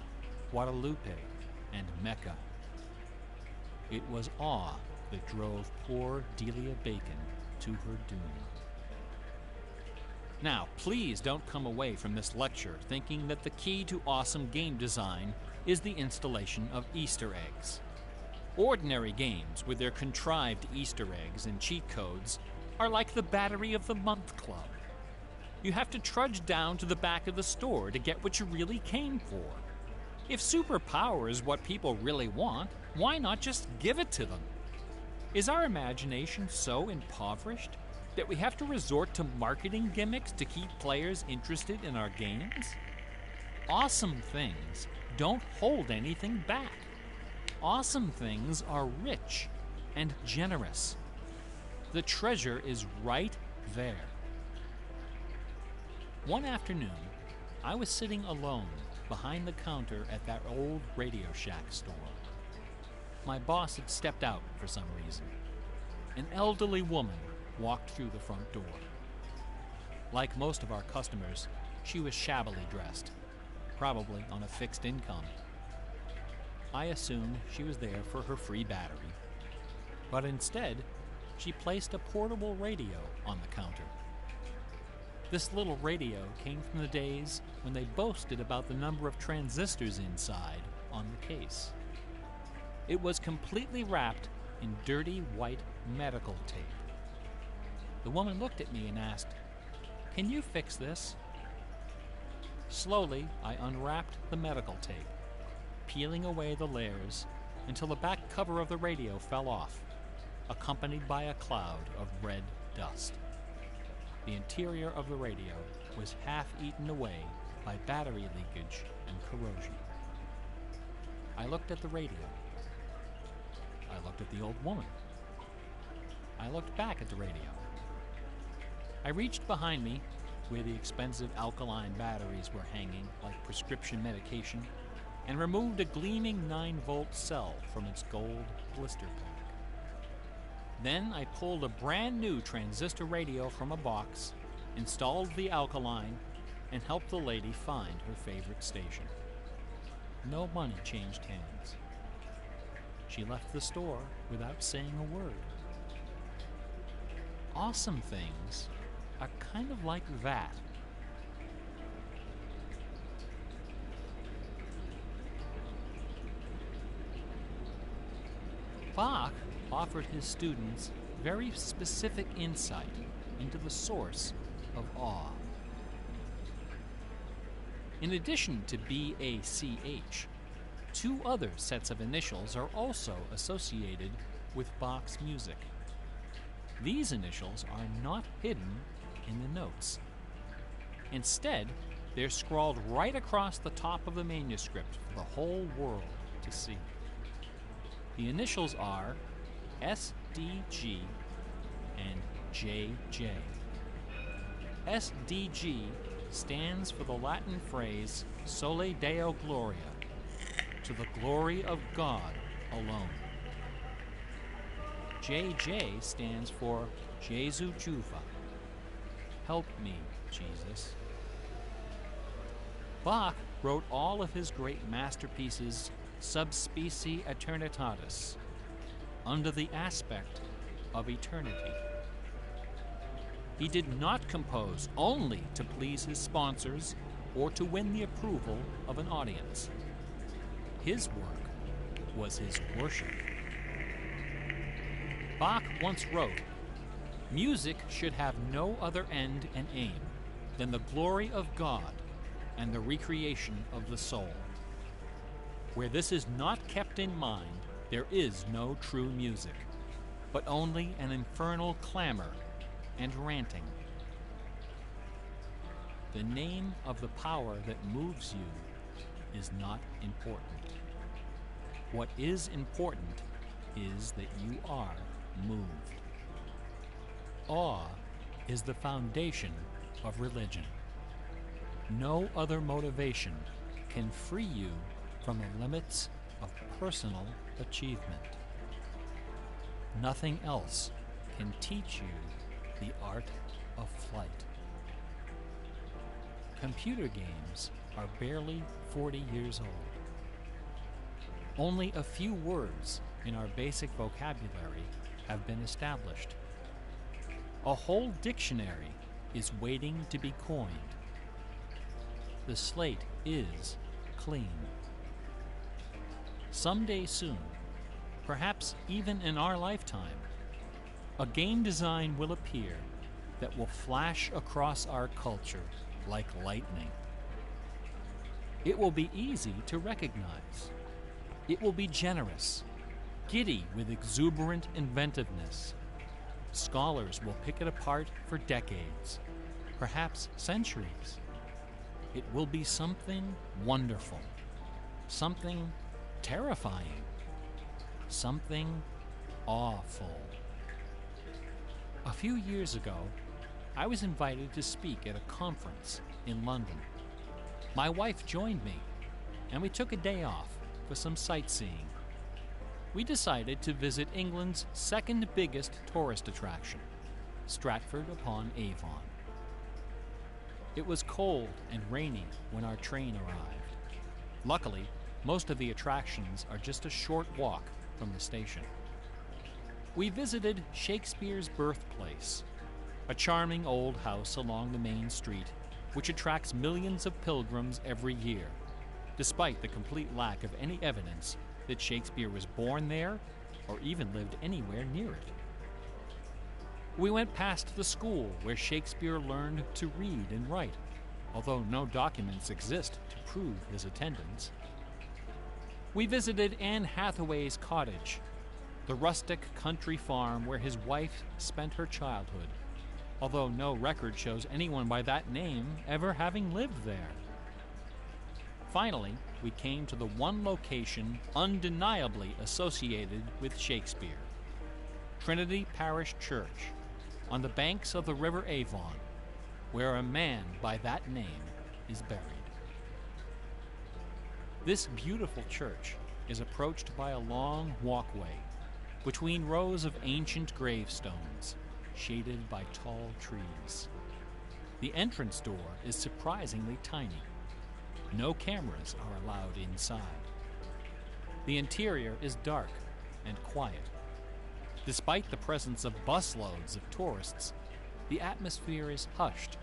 Guadalupe, and Mecca. It was awe that drove poor Delia Bacon to her doom. Now, please don't come away from this lecture thinking that the key to awesome game design is the installation of Easter eggs. Ordinary games with their contrived Easter eggs and cheat codes are like the Battery of the Month Club. You have to trudge down to the back of the store to get what you really came for. If superpower is what people really want, why not just give it to them? Is our imagination so impoverished that we have to resort to marketing gimmicks to keep players interested in our games? Awesome things don't hold anything back. Awesome things are rich and generous. The treasure is right there. One afternoon, I was sitting alone behind the counter at that old Radio Shack store. my boss had stepped out for some reason. An elderly woman walked through the front door. Like most of our customers, she was shabbily dressed, probably on a fixed income. I assumed she was there for her free battery, but instead, she placed a portable radio on the counter. This little radio came from the days when they boasted about the number of transistors inside on the case. It was completely wrapped in dirty white medical tape. The woman looked at me and asked, "Can you fix this?" Slowly, I unwrapped the medical tape, peeling away the layers until the back cover of the radio fell off, accompanied by a cloud of red dust. The interior of the radio was half eaten away by battery leakage and corrosion. I looked at the radio. I looked at the old woman. I looked back at the radio. I reached behind me, where the expensive alkaline batteries were hanging like prescription medication, and removed a gleaming 9-volt cell from its gold blister pack. Then I pulled a brand new transistor radio from a box, installed the alkaline, and helped the lady find her favorite station. No money changed hands. She left the store without saying a word. Awesome things are kind of like that. Bach offered his students very specific insight into the source of awe. In addition to BACH, 2 other sets of initials are also associated with Bach's music. These initials are not hidden in the notes. Instead, they're scrawled right across the top of the manuscript for the whole world to see. The initials are SDG and JJ. SDG stands for the Latin phrase Soli Deo Gloria, to the glory of God alone. JJ stands for Jesu Juva, help me, Jesus. Bach wrote all of his great masterpieces sub specie eternitatis, under the aspect of eternity. He did not compose only to please his sponsors or to win the approval of an audience. His work was his worship. Bach once wrote, "Music should have no other end and aim than the glory of God and the recreation of the soul. Where this is not kept in mind, there is no true music, but only an infernal clamor and ranting." The name of the power that moves you is not important. What is important is that you are moved. Awe is the foundation of religion. No other motivation can free you from the limits of personal achievement. Nothing else can teach you the art of flight. Computer games are barely 40 years old. Only a few words in our basic vocabulary have been established. A whole dictionary is waiting to be coined. The slate is clean. Someday soon, perhaps even in our lifetime, a game design will appear that will flash across our culture like lightning. It will be easy to recognize. It will be generous, giddy with exuberant inventiveness. Scholars will pick it apart for decades, perhaps centuries. It will be something wonderful, something terrifying, something awful. A few years ago, I was invited to speak at a conference in London. My wife joined me, and we took a day off for some sightseeing. we decided to visit England's second biggest tourist attraction, Stratford-upon-Avon. It was cold and rainy when our train arrived. Luckily, most of the attractions are just a short walk from the station. We visited Shakespeare's birthplace, a charming old house along the main street, which attracts millions of pilgrims every year, despite the complete lack of any evidence that Shakespeare was born there or even lived anywhere near it. We went past the school where Shakespeare learned to read and write, although no documents exist to prove his attendance. We visited Anne Hathaway's cottage, the rustic country farm where his wife spent her childhood, although no record shows anyone by that name ever having lived there. Finally, we came to the one location undeniably associated with Shakespeare, Trinity Parish Church, on the banks of the River Avon, where a man by that name is buried. This beautiful church is approached by a long walkway between rows of ancient gravestones, shaded by tall trees. The entrance door is surprisingly tiny. No cameras are allowed inside. The interior is dark and quiet. Despite the presence of busloads of tourists, the atmosphere is hushed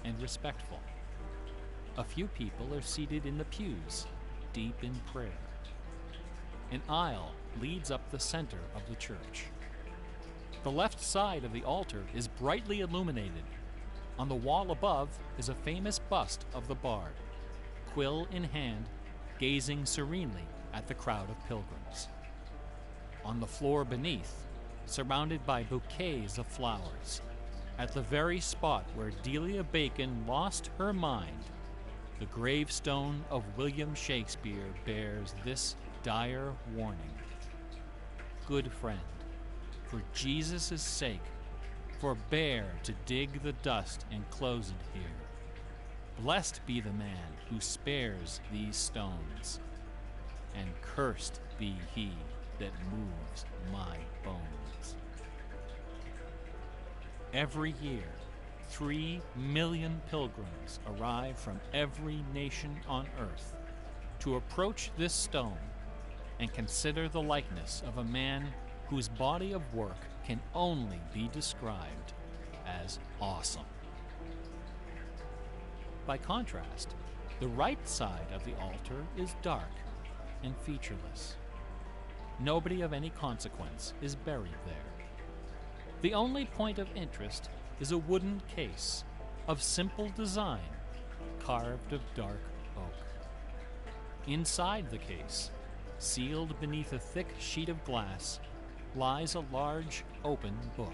and respectful. A few people are seated in the pews, deep in prayer. An aisle leads up the center of the church. The left side of the altar is brightly illuminated. On the wall above is a famous bust of the bard, quill in hand, gazing serenely at the crowd of pilgrims. On the floor beneath, surrounded by bouquets of flowers, at the very spot where Delia Bacon lost her mind, the gravestone of William Shakespeare bears this dire warning. Good friend, for Jesus' sake, forbear to dig the dust and close it here. Blessed be the man who spares these stones, and cursed be he that moves my bones. Every year, 3 million pilgrims arrive from every nation on earth to approach this stone and consider the likeness of a man whose body of work can only be described as awesome. By contrast, the right side of the altar is dark and featureless. Nobody of any consequence is buried there. The only point of interest is a wooden case of simple design, carved of dark oak. Inside the case, sealed beneath a thick sheet of glass, lies a large, open book.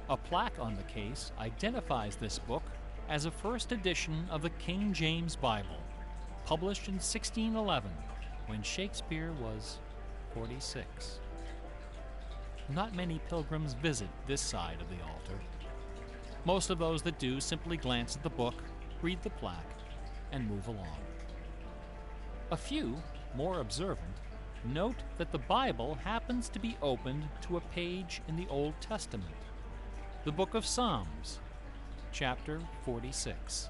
A plaque on the case identifies this book as a first edition of the King James Bible, published in 1611, when Shakespeare was 46. Not many pilgrims visit this side of the altar. Most of those that do simply glance at the book, read the plaque, and move along. A few, more observant, note that the Bible happens to be opened to a page in the Old Testament, the book of Psalms, chapter 46.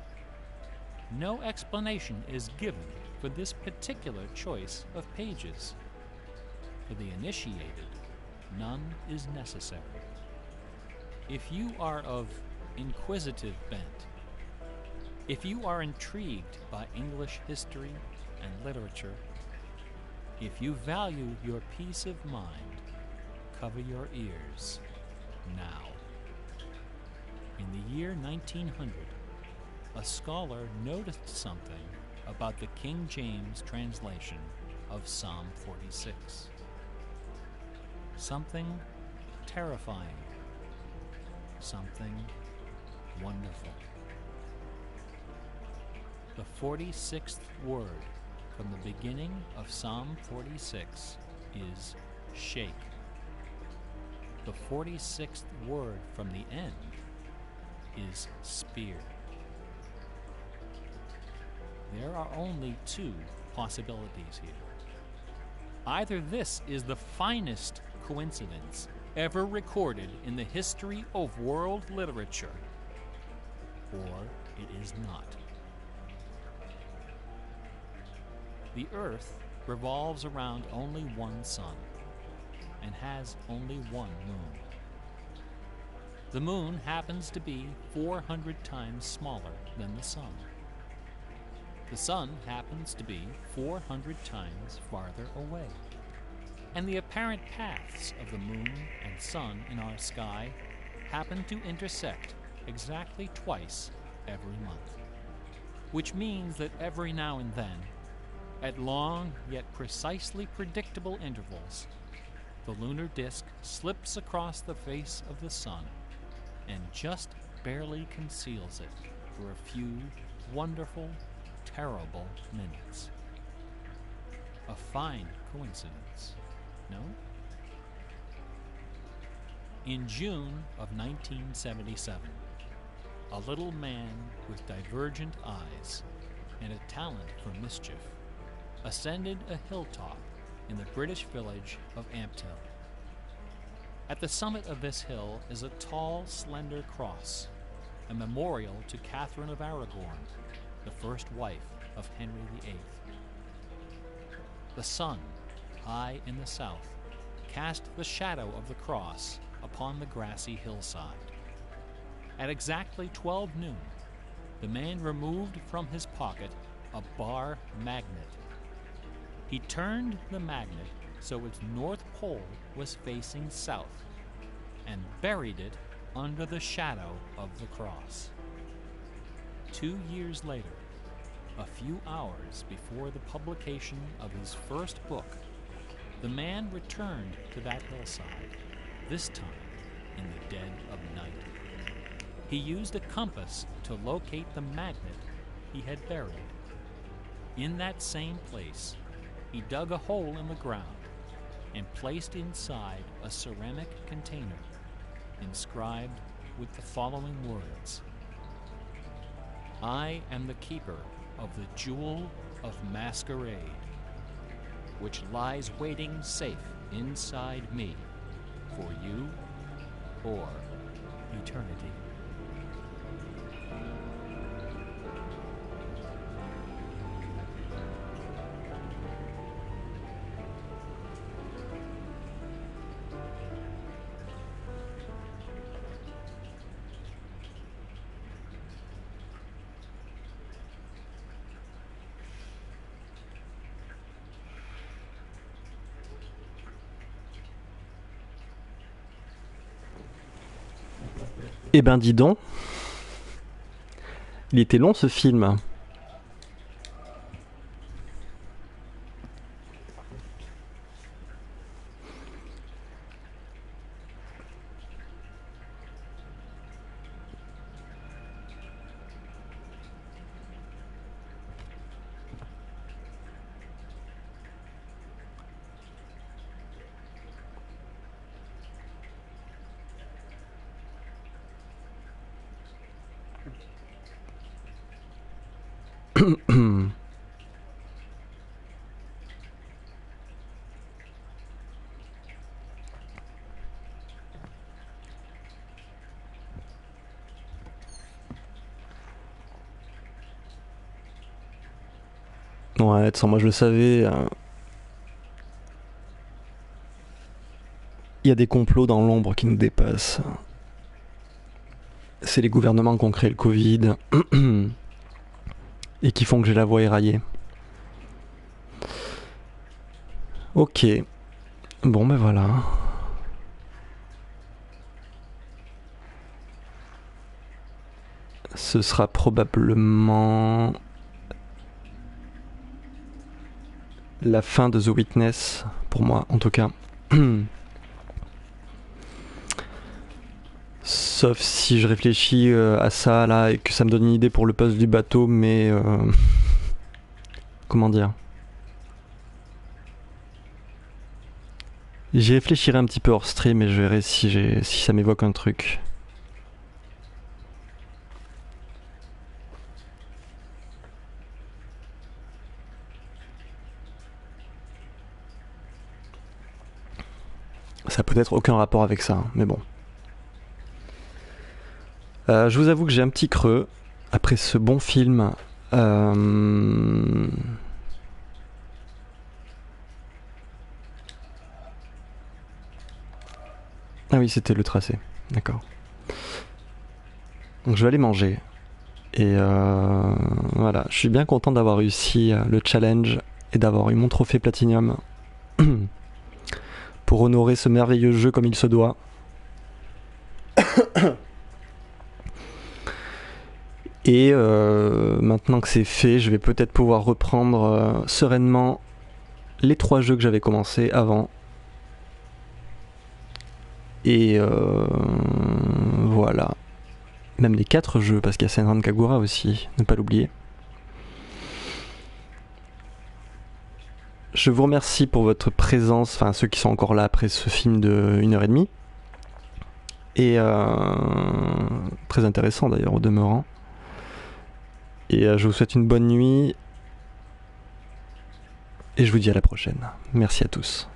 No explanation is given for this particular choice of pages. For the initiated, none is necessary. If you are of inquisitive bent, if you are intrigued by English history and literature, if you value your peace of mind, cover your ears now. In the year 1900, a scholar noticed something about the King James translation of Psalm 46. Something terrifying, something wonderful. The 46th word from the beginning of Psalm 46 is shake. The 46th word from the end is spear. There are only two possibilities here. Either this is the finest coincidence ever recorded in the history of world literature, or it is not. The Earth revolves around only one sun and has only one moon. The moon happens to be 400 times smaller than the sun. The sun happens to be 400 times farther away. And the apparent paths of the moon and sun in our sky happen to intersect exactly twice every month. Which means that every now and then, at long yet precisely predictable intervals, the lunar disk slips across the face of the sun and just barely conceals it for a few wonderful, terrible minutes. A fine coincidence, no? In June of 1977, a little man with divergent eyes and a talent for mischief ascended a hilltop in the British village of Ampthill. At the summit of this hill is a tall, slender cross, a memorial to Catherine of Aragon, the first wife of Henry VIII. The sun, high in the south, cast the shadow of the cross upon the grassy hillside. At exactly 12 noon, the man removed from his pocket a bar magnet. He turned the magnet so its north pole was facing south and buried it under the shadow of the cross. 2 years later, a few hours before the publication of his first book, the man returned to that hillside, this time in the dead of night. He used a compass to locate the magnet he had buried. In that same place, he dug a hole in the ground and placed inside a ceramic container inscribed with the following words: "I am the keeper of the jewel of masquerade, which lies waiting safe inside me for you or eternity." Eh ben dis donc, il était long ce film. Ouais, de toute façon, moi je le savais. Il y a des complots dans l'ombre qui nous dépassent. C'est les gouvernements qui ont créé le Covid et qui font que j'ai la voix éraillée. Ok. Bon ben voilà. Ce sera probablement la fin de The Witness, pour moi en tout cas. Sauf si je réfléchis à ça là et que ça me donne une idée pour le poste du bateau, mais comment dire, j'y réfléchirai un petit peu hors stream et je verrai si ça m'évoque un truc. ça a peut-être aucun rapport avec ça, hein, mais bon. Je vous avoue que j'ai un petit creux après ce bon film. Ah oui, c'était le tracé, d'accord. Donc je vais aller manger. Et voilà, je suis bien content d'avoir réussi le challenge et d'avoir eu mon trophée Platinum pour honorer ce merveilleux jeu comme il se doit. Et maintenant que c'est fait, je vais peut-être pouvoir reprendre sereinement les 3 jeux que j'avais commencé avant. Et voilà. Même les 4 jeux, parce qu'il y a Senran Kagura aussi, ne pas l'oublier. Je vous remercie pour votre présence, enfin ceux qui sont encore là après ce film de 1h30. Et très intéressant d'ailleurs au demeurant. Et je vous souhaite une bonne nuit. Et je vous dis à la prochaine. Merci à tous.